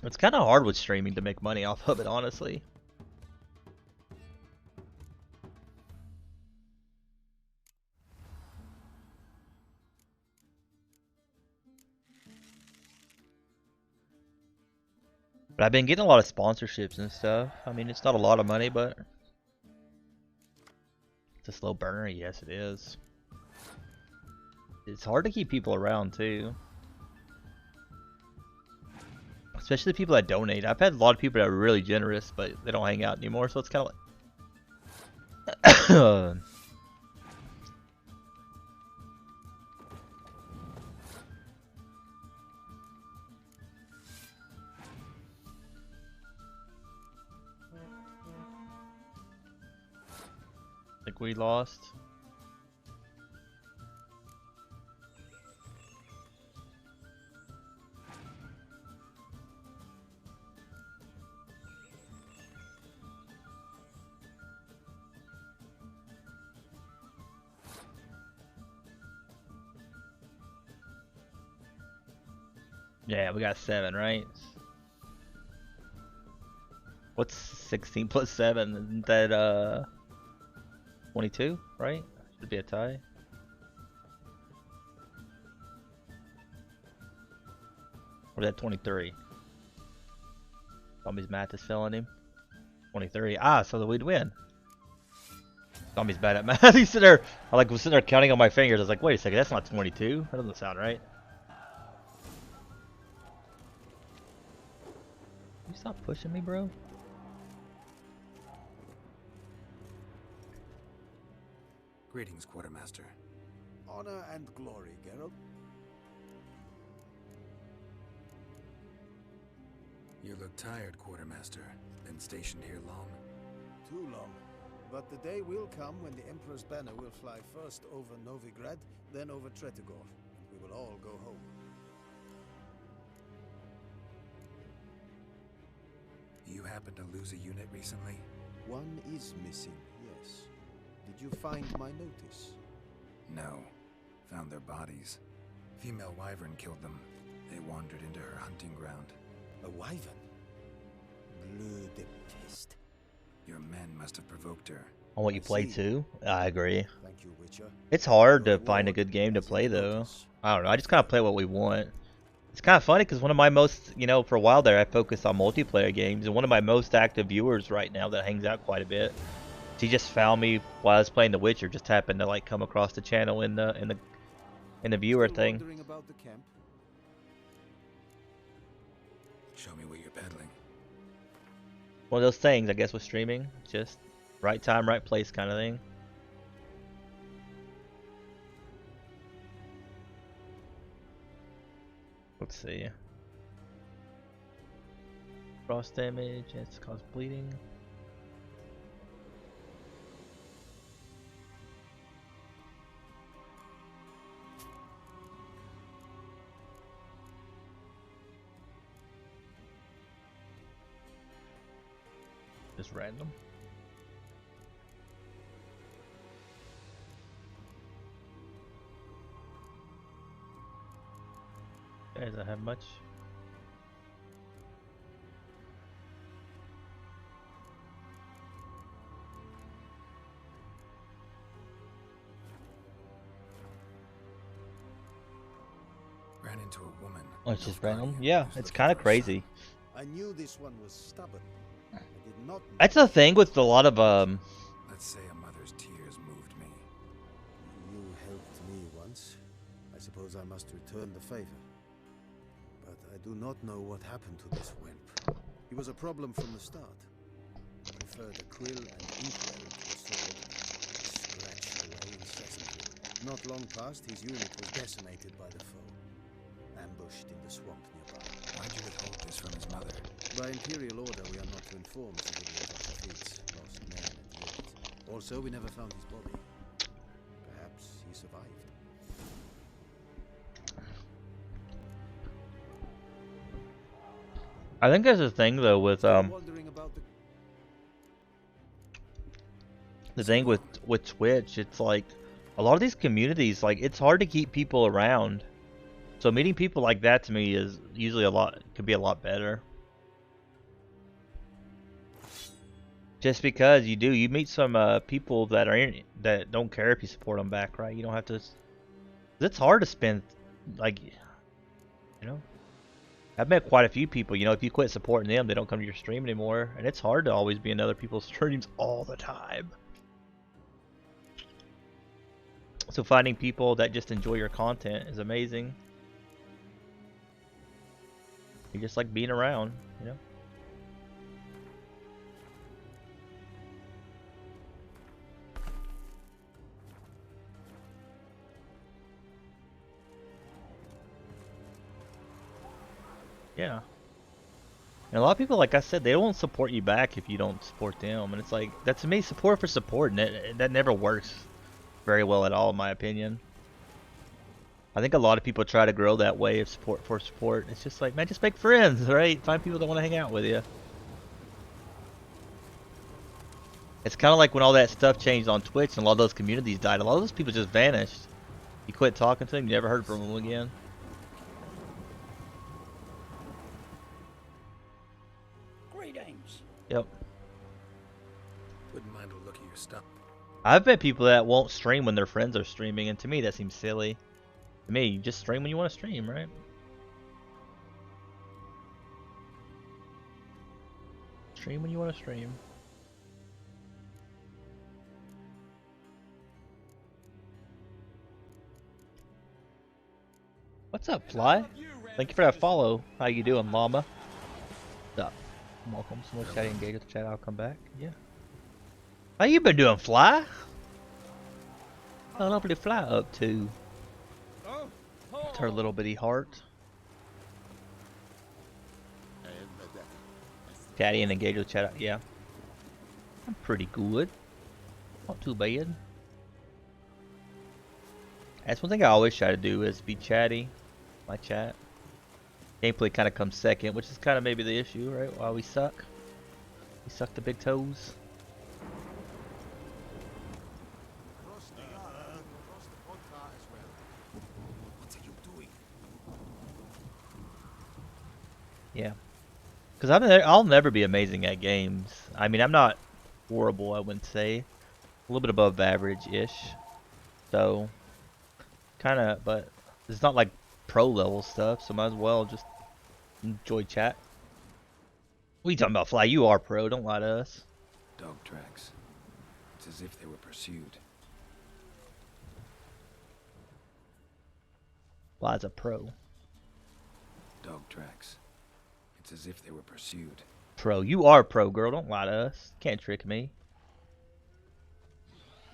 it's kind of hard with streaming to make money off of it, honestly. But I've been getting a lot of sponsorships and stuff. I mean, it's not a lot of money, but it's a slow burner. Yes, it is. It's hard to keep people around, too. Especially the people that donate. I've had a lot of people that are really generous, but they don't hang out anymore, so it's kind of like... Like we lost. Yeah, we got 7, right? What's 16 plus 7? Isn't that 22, right? Should be a tie. Or is that 23? Zombie's math is failing him. 23. Ah, so that we'd win. Zombie's bad at math. He's sitting there. I was sitting there counting on my fingers. I was like, wait a second, that's not 22. That doesn't sound right. You stop pushing me, bro? Greetings, Quartermaster. Honor and glory, Geralt. You look tired, Quartermaster. Been stationed here long? Too long. But the day will come when the Emperor's banner will fly first over Novigrad, then over Tretigor, and we will all go home. You happen to lose a unit recently? One is missing, yes. Did you find my notice? No. Found their bodies. Female wyvern killed them. They wandered into her hunting ground. A wyvern? Bleu de peste. Your men must have provoked her. On what you play too? I agree. Thank you, Witcher. It's hard to find a good game to play though. I don't know. I just kind of play what we want. It's kind of funny because one of my most, you know, for a while there I focused on multiplayer games, and one of my most active viewers right now that hangs out quite a bit, he just found me while I was playing The Witcher. Just happened to like come across the channel in the viewer thing. About the camp? Show me what you're peddling. One of those things, I guess, with streaming. Just right time, right place kind of thing. Let's see. Frost damage, it's cause bleeding. Just random. Does that have much? Ran into a woman. Oh, it's just random? Yeah, it's kind of crazy. I knew this one was stubborn. I did not. That's the thing with a lot of Let's say a mother's tears moved me. You helped me once. I suppose I must return the favor. But I do not know what happened to this wimp. He was a problem from the start. He preferred a quill and inkwell to a sword. Scratched away incessantly. Not long past, his unit was decimated by the foe. Ambushed in the swamp nearby. Why'd you withhold this from his mother? By imperial order, we are not to inform civilians of defeats, lost men and units. Also, we never found his body. Perhaps he survived. I think there's a thing though with the thing with Twitch, it's like a lot of these communities, like it's hard to keep people around. So meeting people like that to me is usually could be a lot better. Just because you meet some people that that don't care if you support them back, right? You don't have to. It's hard to spend, like, you know. I've met quite a few people, you know, if you quit supporting them, they don't come to your stream anymore, and it's hard to always be in other people's streams all the time. So finding people that just enjoy your content is amazing. You just like being around, you know. Yeah. And a lot of people, like I said, they won't support you back if you don't support them. And it's like, that to me, support for support, and that never works very well at all, in my opinion. I think a lot of people try to grow that way of support for support. It's just like, man, just make friends, right? Find people that want to hang out with you. It's kind of like when all that stuff changed on Twitch and a lot of those communities died. A lot of those people just vanished. You quit talking to them, you never heard from them again. Yep. Wouldn't mind a look at your stuff. I've met people that won't stream when their friends are streaming, and to me that seems silly. To me, you just stream when you want to stream, right? Stream when you want to stream. What's up, Fly? Thank you for that follow. How you doing, Llama? What's up? Welcome. So much chat, engage with the chat. I'll come back. Yeah. How you been doing, Fly? How lovely Fly up to? It's her little bitty heart. Caddy and engage with chat. Yeah. I'm pretty good. Not too bad. That's one thing I always try to do is be chatty. My chat. Gameplay kind of comes second, which is kind of maybe the issue, right? While we suck. We suck the big toes. Yeah. Because I'll never be amazing at games. I mean, I'm not horrible, I wouldn't say. A little bit above average-ish. So, kind of, but it's not like pro level stuff, so might as well just enjoy chat. What are you talking about, Fly? You are pro, don't lie to us. Dog tracks. It's as if they were pursued. Fly's a pro. Dog tracks. It's as if they were pursued. Pro. You are pro, girl. Don't lie to us. Can't trick me.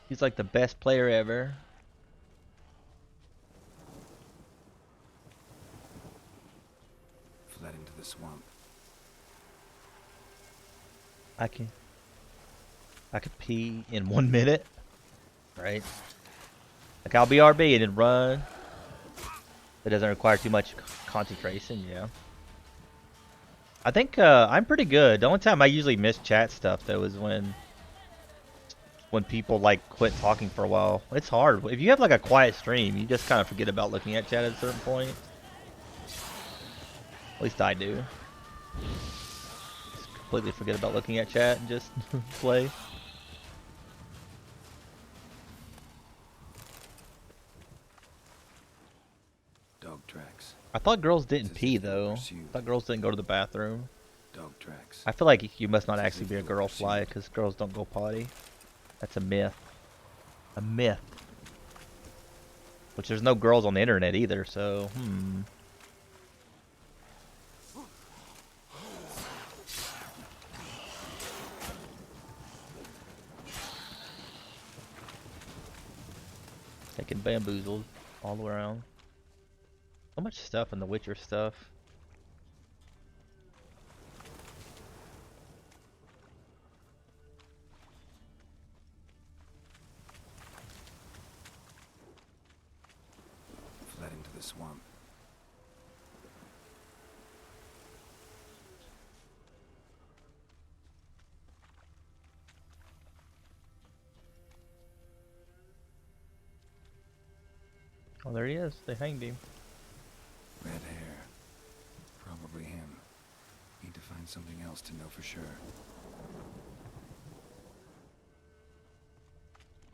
He's like the best player ever. Fled into the swamp. I could pee in 1 minute. Right? Like I'll BRB and then run. It doesn't require too much concentration, yeah. I think I'm pretty good. The only time I usually miss chat stuff though is when people like quit talking for a while. It's hard. If you have like a quiet stream, you just kind of forget about looking at chat at a certain point. At least I do. Just completely forget about looking at chat and just play. Dog tracks. I thought girls didn't pee though. I thought girls didn't go to the bathroom. Dog tracks. I feel like you must not actually be a girl Fly because girls don't go potty. That's a myth. A myth. Which there's no girls on the internet either, so Taking bamboozled all around. So much stuff in the Witcher stuff. Fled into the swamp. Oh, there he is. They hanged him. Red hair. Probably him. Need to find something else to know for sure.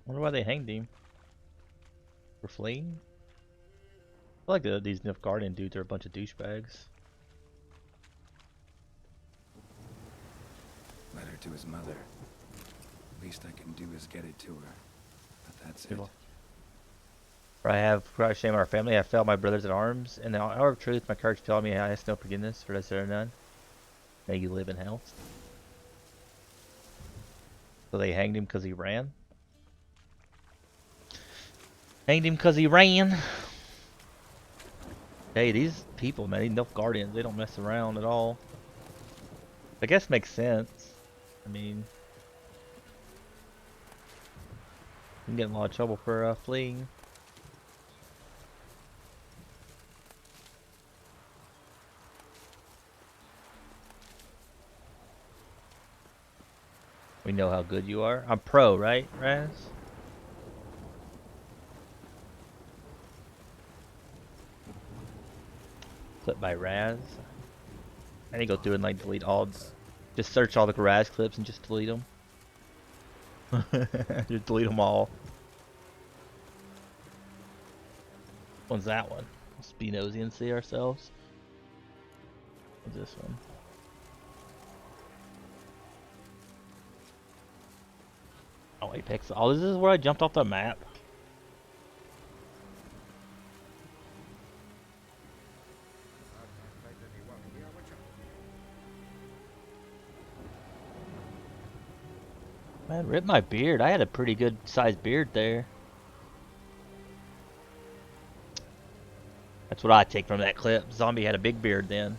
Wonder why they hanged him. For fleeing? I feel like these Nilfgaardian dudes are a bunch of douchebags. Letter to his mother. Least I can do is get it to her. But that's it. For I have brought shame on our family. I have failed my brothers in arms. In the hour of truth, my courage failed me. I ask no forgiveness, for this there are none. May you live in hell. So they hanged him because he ran? Hanged him because he ran. Hey, these people, man, these Nilfgaardians, they don't mess around at all. I guess makes sense. I mean, you can get in a lot of trouble for fleeing. We know how good you are. I'm pro, right, Raz? Clip by Raz. I need to go through and like delete all. Just search all the Raz clips and just delete them. Just delete them all. What's that one? Let's be nosy and see ourselves. What's this one? Oh, Apex. Oh, this is where I jumped off the map. Man, rip my beard. I had a pretty good sized beard there. That's what I take from that clip. Zombie had a big beard then.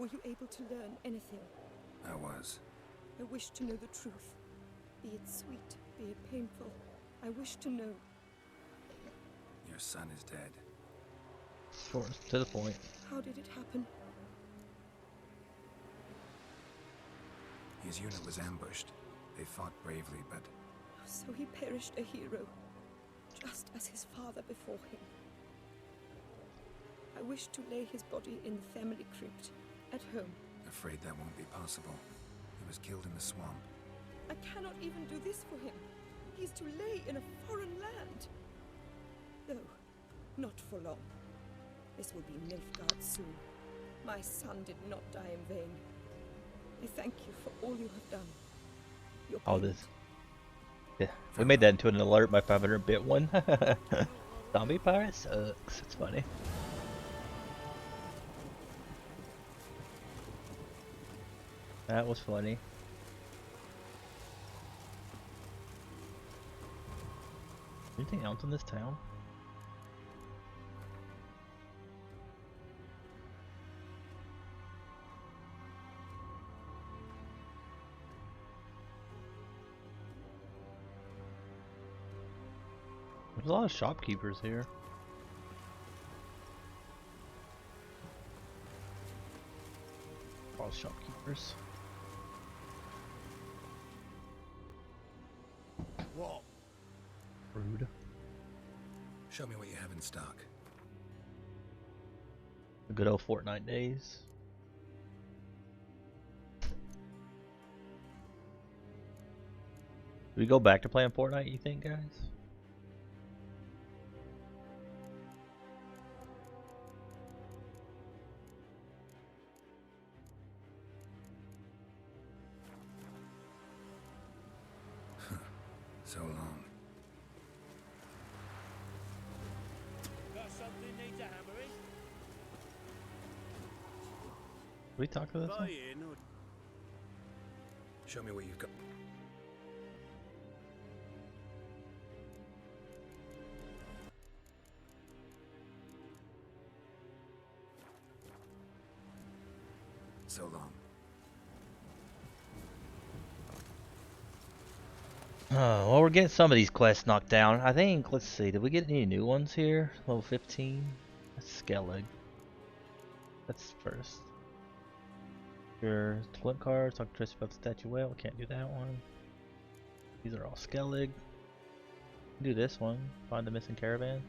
Were you able to learn anything? I was. I wish to know the truth. Be it sweet, be it painful. I wish to know. Your son is dead. Short to the point. How did it happen? His unit was ambushed. They fought bravely, but So he perished a hero, just as his father before him. I wish to lay his body in the family crypt at home. afraid that won't be possible. He was killed in the swamp. I cannot even do this for him. He's to lay in a foreign land. Though, not for long. This will be Nilfgaard soon. My son did not die in vain. I thank you for all you have done. Your All payment. this. Yeah, we made that into an alert, my 500-bit one. Zombie pirate sucks. It's funny. That was funny. Anything else in this town? There's a lot of shopkeepers here. All shopkeepers. What? Rude. Show me what you have in stock. The good old Fortnite days. Do we go back to playing Fortnite, you think, guys? So long. Got something needs a hammering? Did we talk to this one? Show me what you've got. So long. Well, we're getting some of these quests knocked down. I think, let's see, did we get any new ones here? Level 15? That's Skellig. That's first. Your flip cards, talk to Trish about the statue whale. Can't do that one. These are all Skellig. Do this one. Find the missing caravan.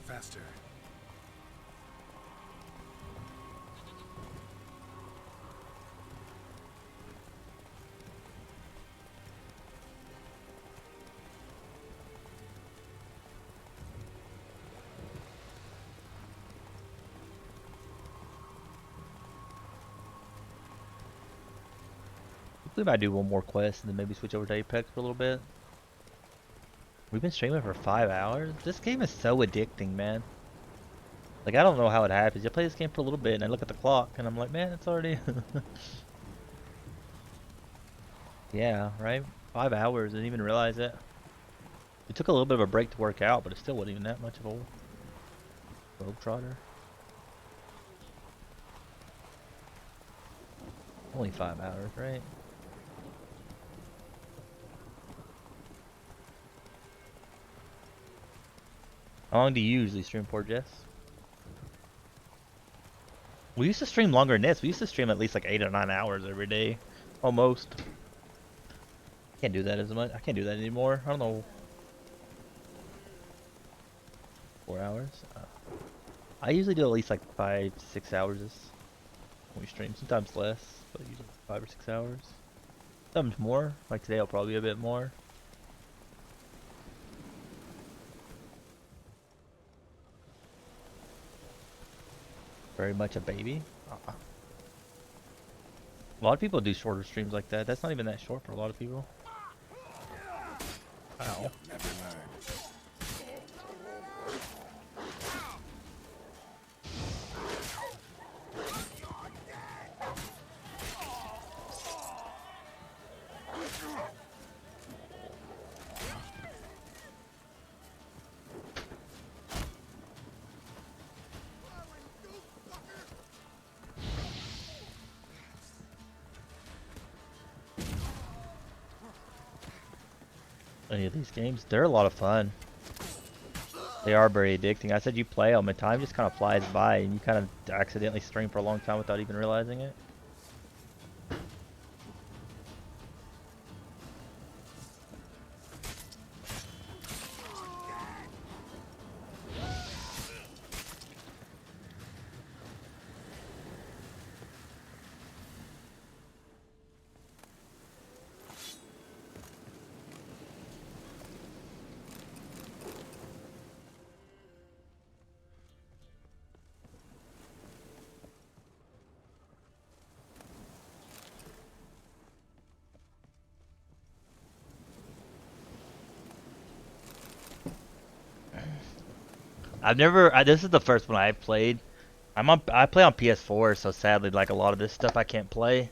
Faster. I believe I do one more quest and then maybe switch over to Apex for a little bit. We've been streaming for 5 hours. This game is so addicting, man. Like, I don't know how it happens. I play this game for a little bit and I look at the clock and I'm like, man, it's already... Yeah, right? 5 hours, I didn't even realize it. We took a little bit of a break to work out, but it still wasn't even that much of a globetrotter. Only 5 hours, right? How long do you usually stream for, Jess? We used to stream longer than this. We used to stream at least like 8 or 9 hours every day. Almost. Can't do that as much. I can't do that anymore. I don't know. 4 hours? I usually do at least like 5 to 6 hours when we stream. Sometimes less, but usually 5 or 6 hours. Sometimes more. Like today I'll probably be a bit more. Very much a baby. A lot of people do shorter streams like that. That's not even that short for a lot of people. Ow. Never learn. any of these games. They're a lot of fun. They are very addicting. I said you play them and time just kind of flies by and you kind of accidentally stream for a long time without even realizing it. I've never. This is the first one I've played. I play on PS4, so sadly, like a lot of this stuff, I can't play.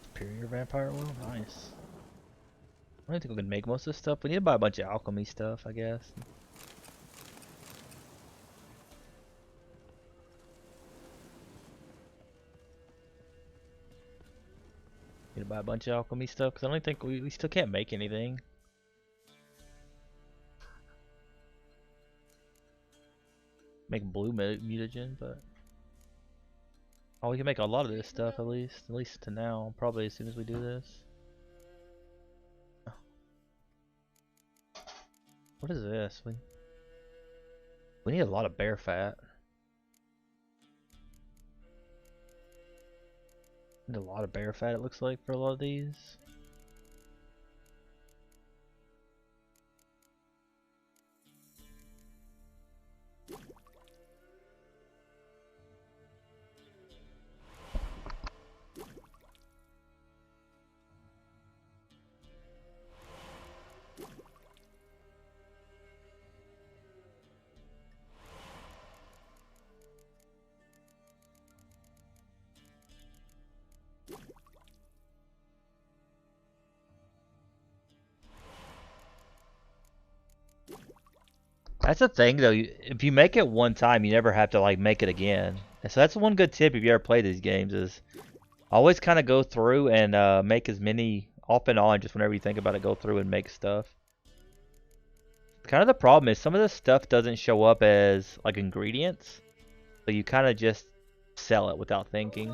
Superior Vampire Oil, nice. I don't think we can make most of this stuff. We need to buy a bunch of alchemy stuff, I guess. Need to buy a bunch of alchemy stuff because I don't think we still can't make anything. Make blue mutagen, but oh, we can make a lot of this stuff at least to now. Probably as soon as we do this. What is this? We need a lot of bear fat. Need a lot of bear fat. It looks like for a lot of these. That's the thing though, if you make it one time, you never have to like make it again. And so that's one good tip if you ever play these games is always kind of go through and make as many off and on just whenever you think about it, go through and make stuff. Kind of the problem is some of this stuff doesn't show up as like ingredients. So you kind of just sell it without thinking.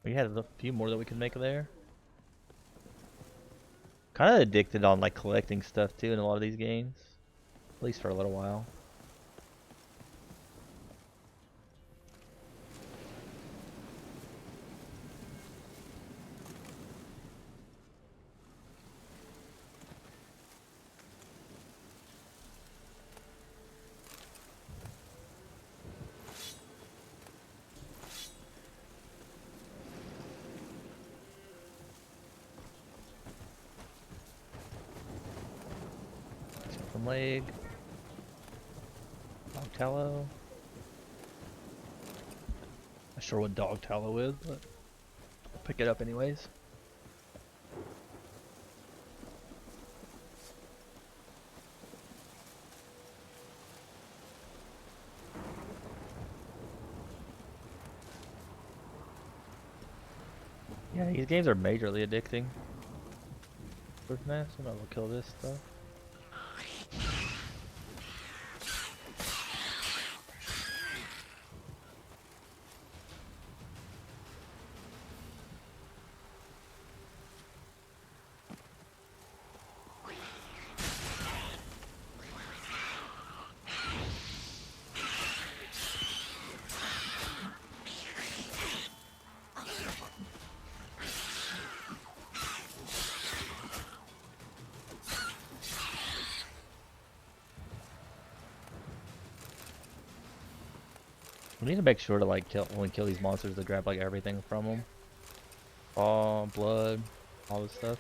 We had a few more that we could make there. Kind of addicted on like collecting stuff too in a lot of these games. At least for a little while. Leg. Dog tallow. Not sure what dog tallow is, but I'll pick it up anyways. Yeah, these games are majorly addicting. Where's Mass? I'm gonna kill this stuff. We need to make sure to like when we kill these monsters to grab like everything from them. Blood, all this stuff.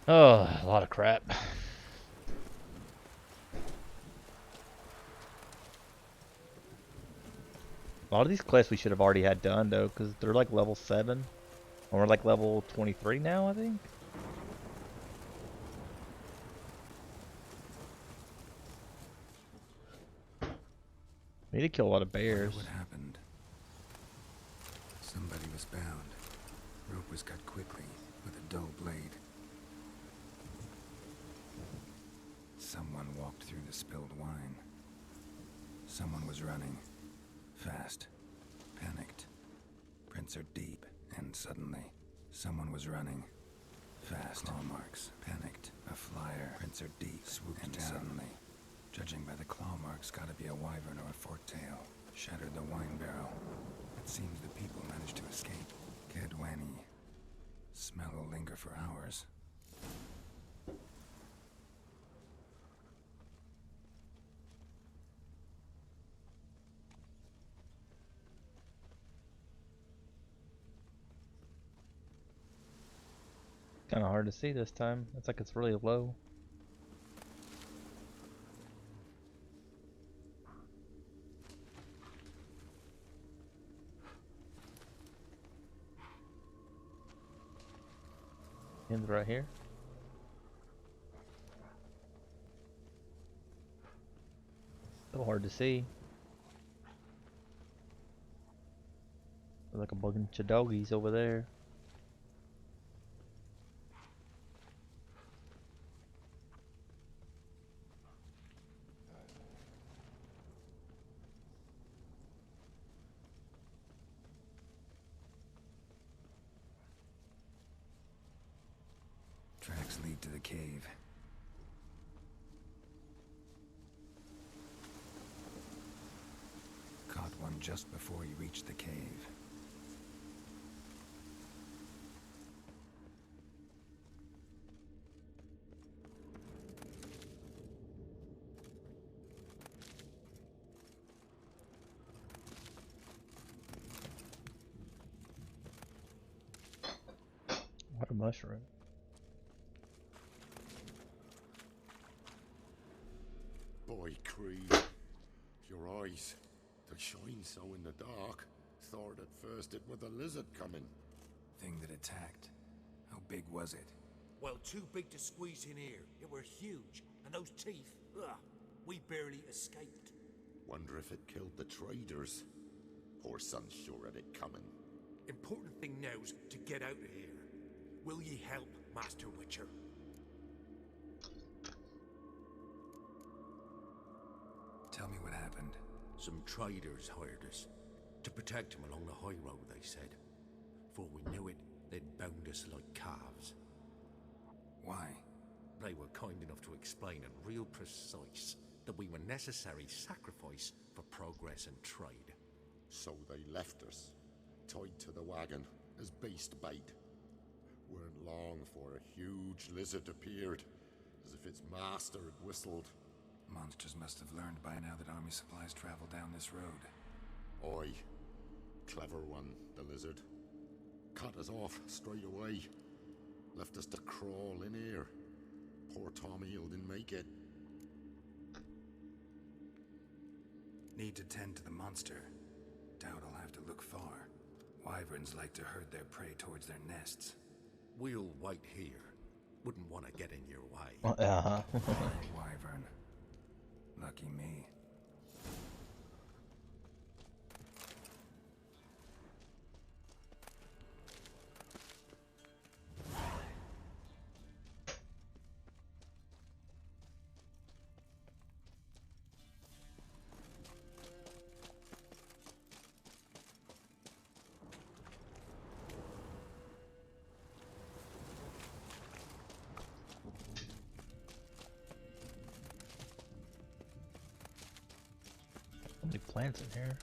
Oh, a lot of crap. A lot of these quests we should have already had done though, because they're like level 7. And we're like level 23 now, I think. We need to kill a lot of bears. What happened? Somebody was bound. Rope was cut quickly with a dull blade. Someone walked through the spilled wine. Someone was running. Fast. Panicked. Prints are deep, and suddenly, someone was running. Fast. Claw marks. Panicked. A flyer. Prints are deep. Swooped and down. Suddenly, judging by the claw marks, gotta be a wyvern or a forktail. Shattered the wine barrel. It seems the people managed to escape. Kedwani. Smell will linger for hours. Kind of hard to see this time. It's like it's really low. Ends right here. So hard to see. There's like a bunch of doggies over there. Tracks lead to the cave. Caught one just before you reached the cave. What a mushroom. Boy, Creed, your eyes, they shine so in the dark. Thought at first it was a lizard coming. Thing that attacked. How big was it? Well, too big to squeeze in here. It were huge. And those teeth, ugh, we barely escaped. Wonder if it killed the traders. Poor son's sure had it coming. Important thing now's to get out of here. Will ye help, Master Witcher? Tell me what happened. Some traders hired us. To protect him along the high road, they said. Before we knew it, they'd bound us like calves. Why? They were kind enough to explain in real precise that we were necessary sacrifice for progress and trade. So they left us, tied to the wagon, as beast bait. Weren't long for a huge lizard appeared, as if its master had whistled. Monsters must have learned by now that army supplies travel down this road. Oi. Clever one, the lizard. Cut us off straight away. Left us to crawl in here. Poor Tommy Hill didn't make it. Need to tend to the monster. Doubt I'll have to look far. Wyverns like to herd their prey towards their nests. We'll wait here. Wouldn't want to get in your way. Wyvern. Lucky me. Big plants in here.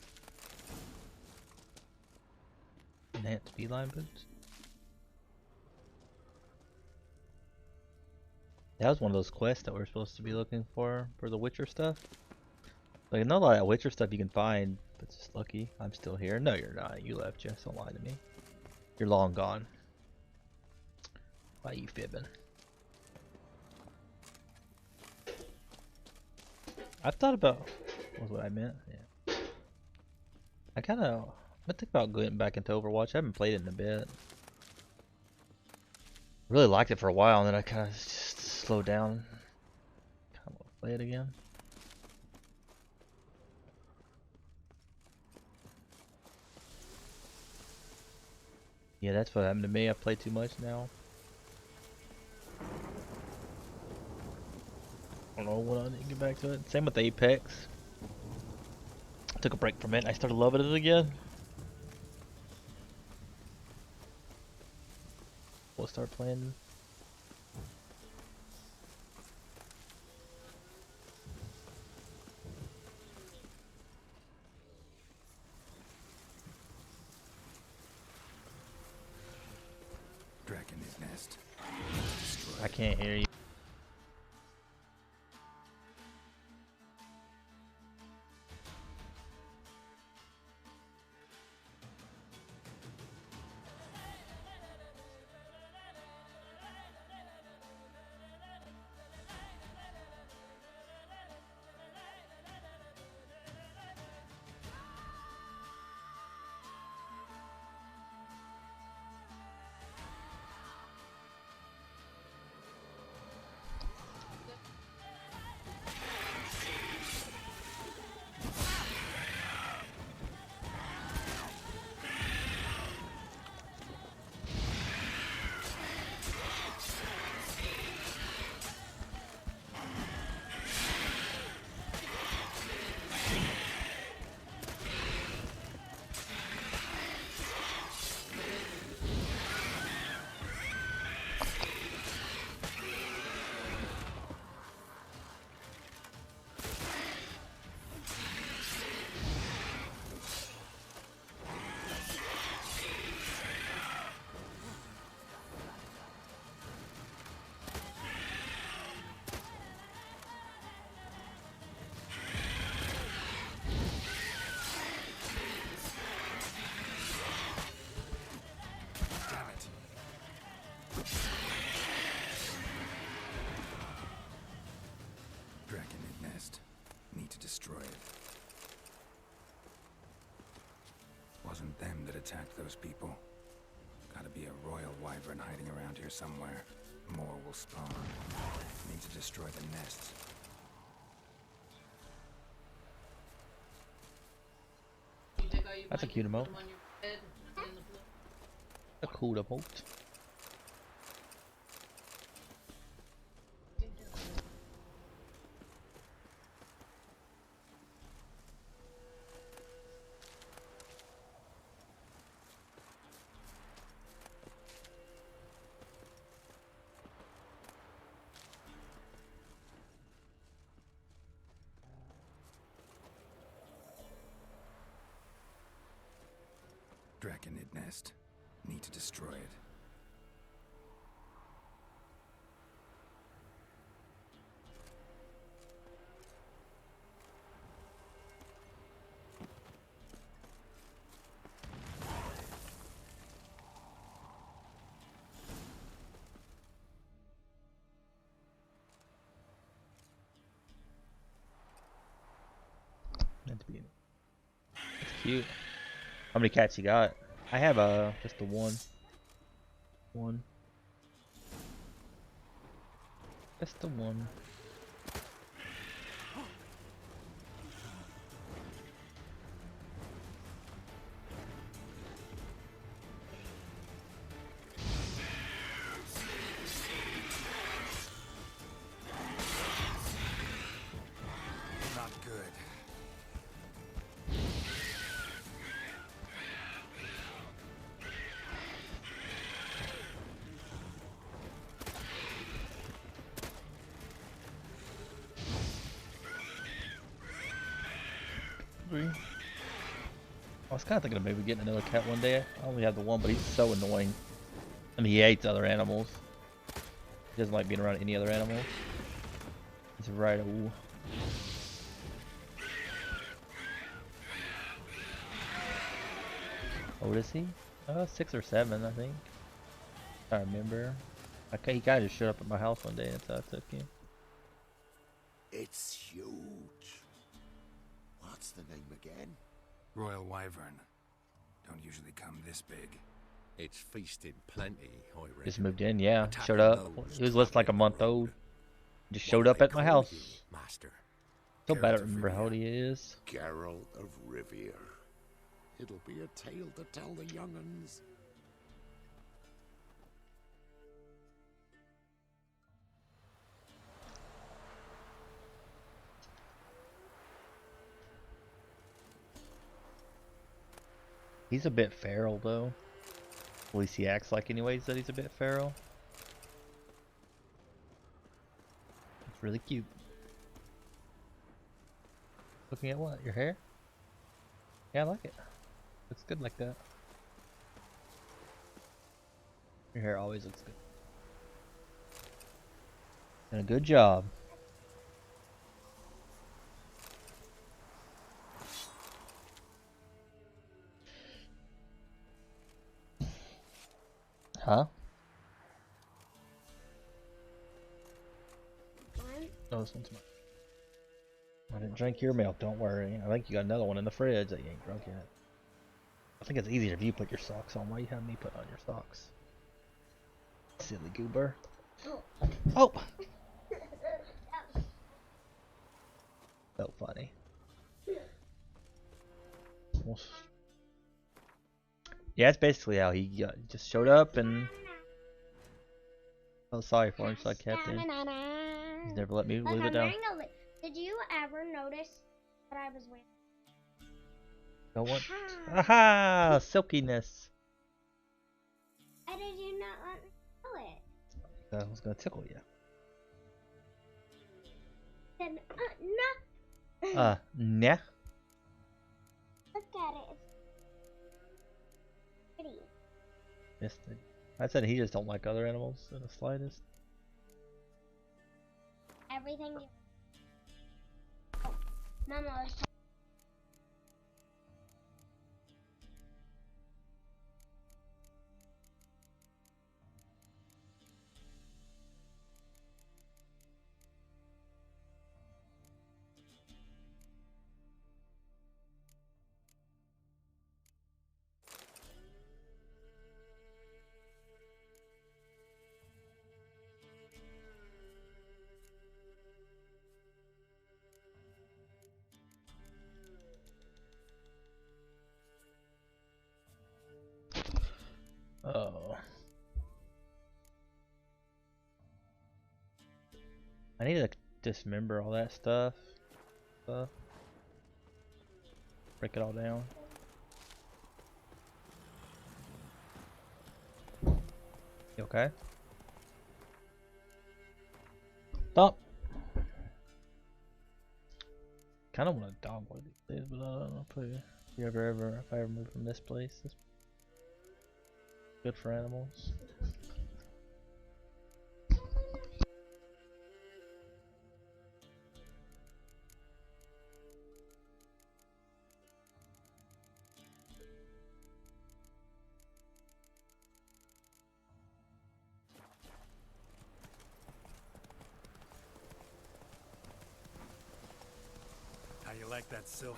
Enhanced beeline boots. That was one of those quests that we're supposed to be looking for the Witcher stuff. Like, I know a lot of Witcher stuff you can find, but it's just lucky. I'm still here. No, you're not. You left, Jess. Don't lie to me. You're long gone. Why are you fibbing? I thought about was what I meant. Yeah. I think about going back into Overwatch. I haven't played it in a bit. Really liked it for a while, and then I kind of just slowed down. Kind of want to play it again. Yeah, that's what happened to me. I play too much now. I don't know when I need to get back to it. Same with Apex. I took a break from it and I started loving it again. We'll start playing. Dragon nest. I can't hear you. Destroy it. Wasn't them that attacked those people. Gotta be a royal wyvern hiding around here somewhere. More will spawn. Need to destroy the nests. That's a cute emote. A cool emote. Draconid nest. Need to destroy it. Meant to be. That's cute. How many cats you got? I have just the one. One. Just the one. Not good. I was kind of thinking of maybe getting another cat one day. I only have the one, but he's so annoying. I mean, he hates other animals. He doesn't like being around any other animals. He's right. Ooh. How old is he? 6 or 7, I think. I remember. He kind of just showed up at my house one day, and so I took him. It's huge. again? Royal Wyvern. Don't usually come this big. It's feasting plenty, I reckon. Just moved in, yeah. Attacking Showed up. those He was less like a month old. Just showed up at my house. Master. Still better remember how old he is. Geralt of Rivia. It'll be a tale to tell the young'uns. He's a bit feral though. At least he acts like anyways that he's a bit feral. It's really cute. Looking at what? Your hair? Yeah, I like it. Looks good like that. Your hair always looks good. And a good job. Huh? Oh, this one's mine. I didn't drink your milk, don't worry. I think you got another one in the fridge that you ain't drunk yet. I think it's easier if you put your socks on. Why you have me put on your socks? Silly goober. Oh! So funny. Yeah, it's basically how he just showed up and I was sorry for him, so I kept him. He's never let me leave it down. Did you ever notice what I was wearing? No what? Aha! Silkiness. Why did you not let me know it? I was gonna tickle you. Then, no. Nah. Look at it. It's pretty. Missed it. I said he just don't like other animals in the slightest. Everything you... Oh, Mama was Oh. I need to dismember all that stuff. Break it all down. You okay? Stop! Kinda want a dog one of these days, but I don't know if I ever move from this place. This good for animals. How you like that silver?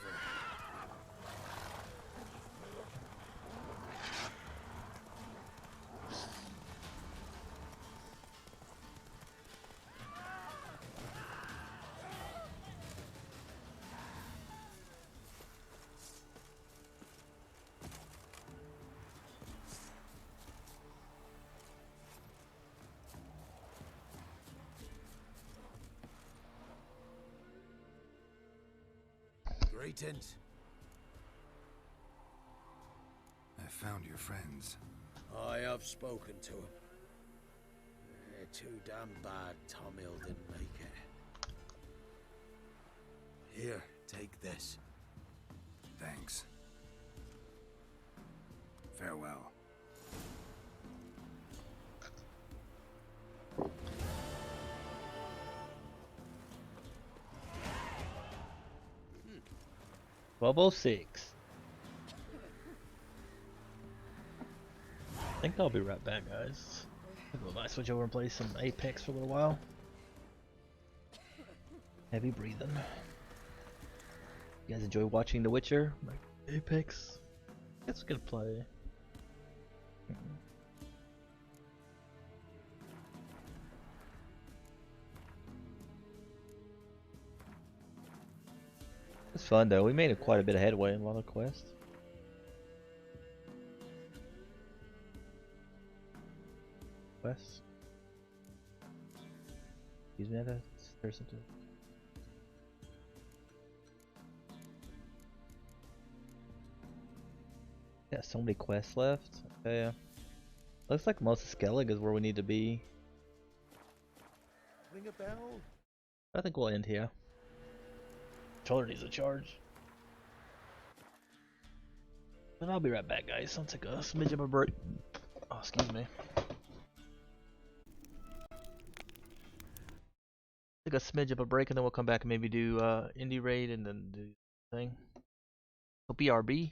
Greetings. I found your friends. I have spoken to him. They're too damn bad Tomil didn't make it. Here, take this. Thanks. Farewell. Bubble 6. I think I'll be right back, guys. I might switch over and play some Apex for a little while. Heavy breathing. You guys enjoy watching The Witcher? Like Apex? It's a good play. It's fun though. We made quite a bit of headway in a lot of quests. Excuse me, there's something. Got so many quests left. Okay. Looks like most of Skellig is where we need to be. Ring a bell. I think we'll end here. Controller needs a charge. And I'll be right back, guys. I'll take a smidge of a break. Oh, excuse me. Take a smidge of a break and then we'll come back and maybe do indie raid and then do the thing. So BRB.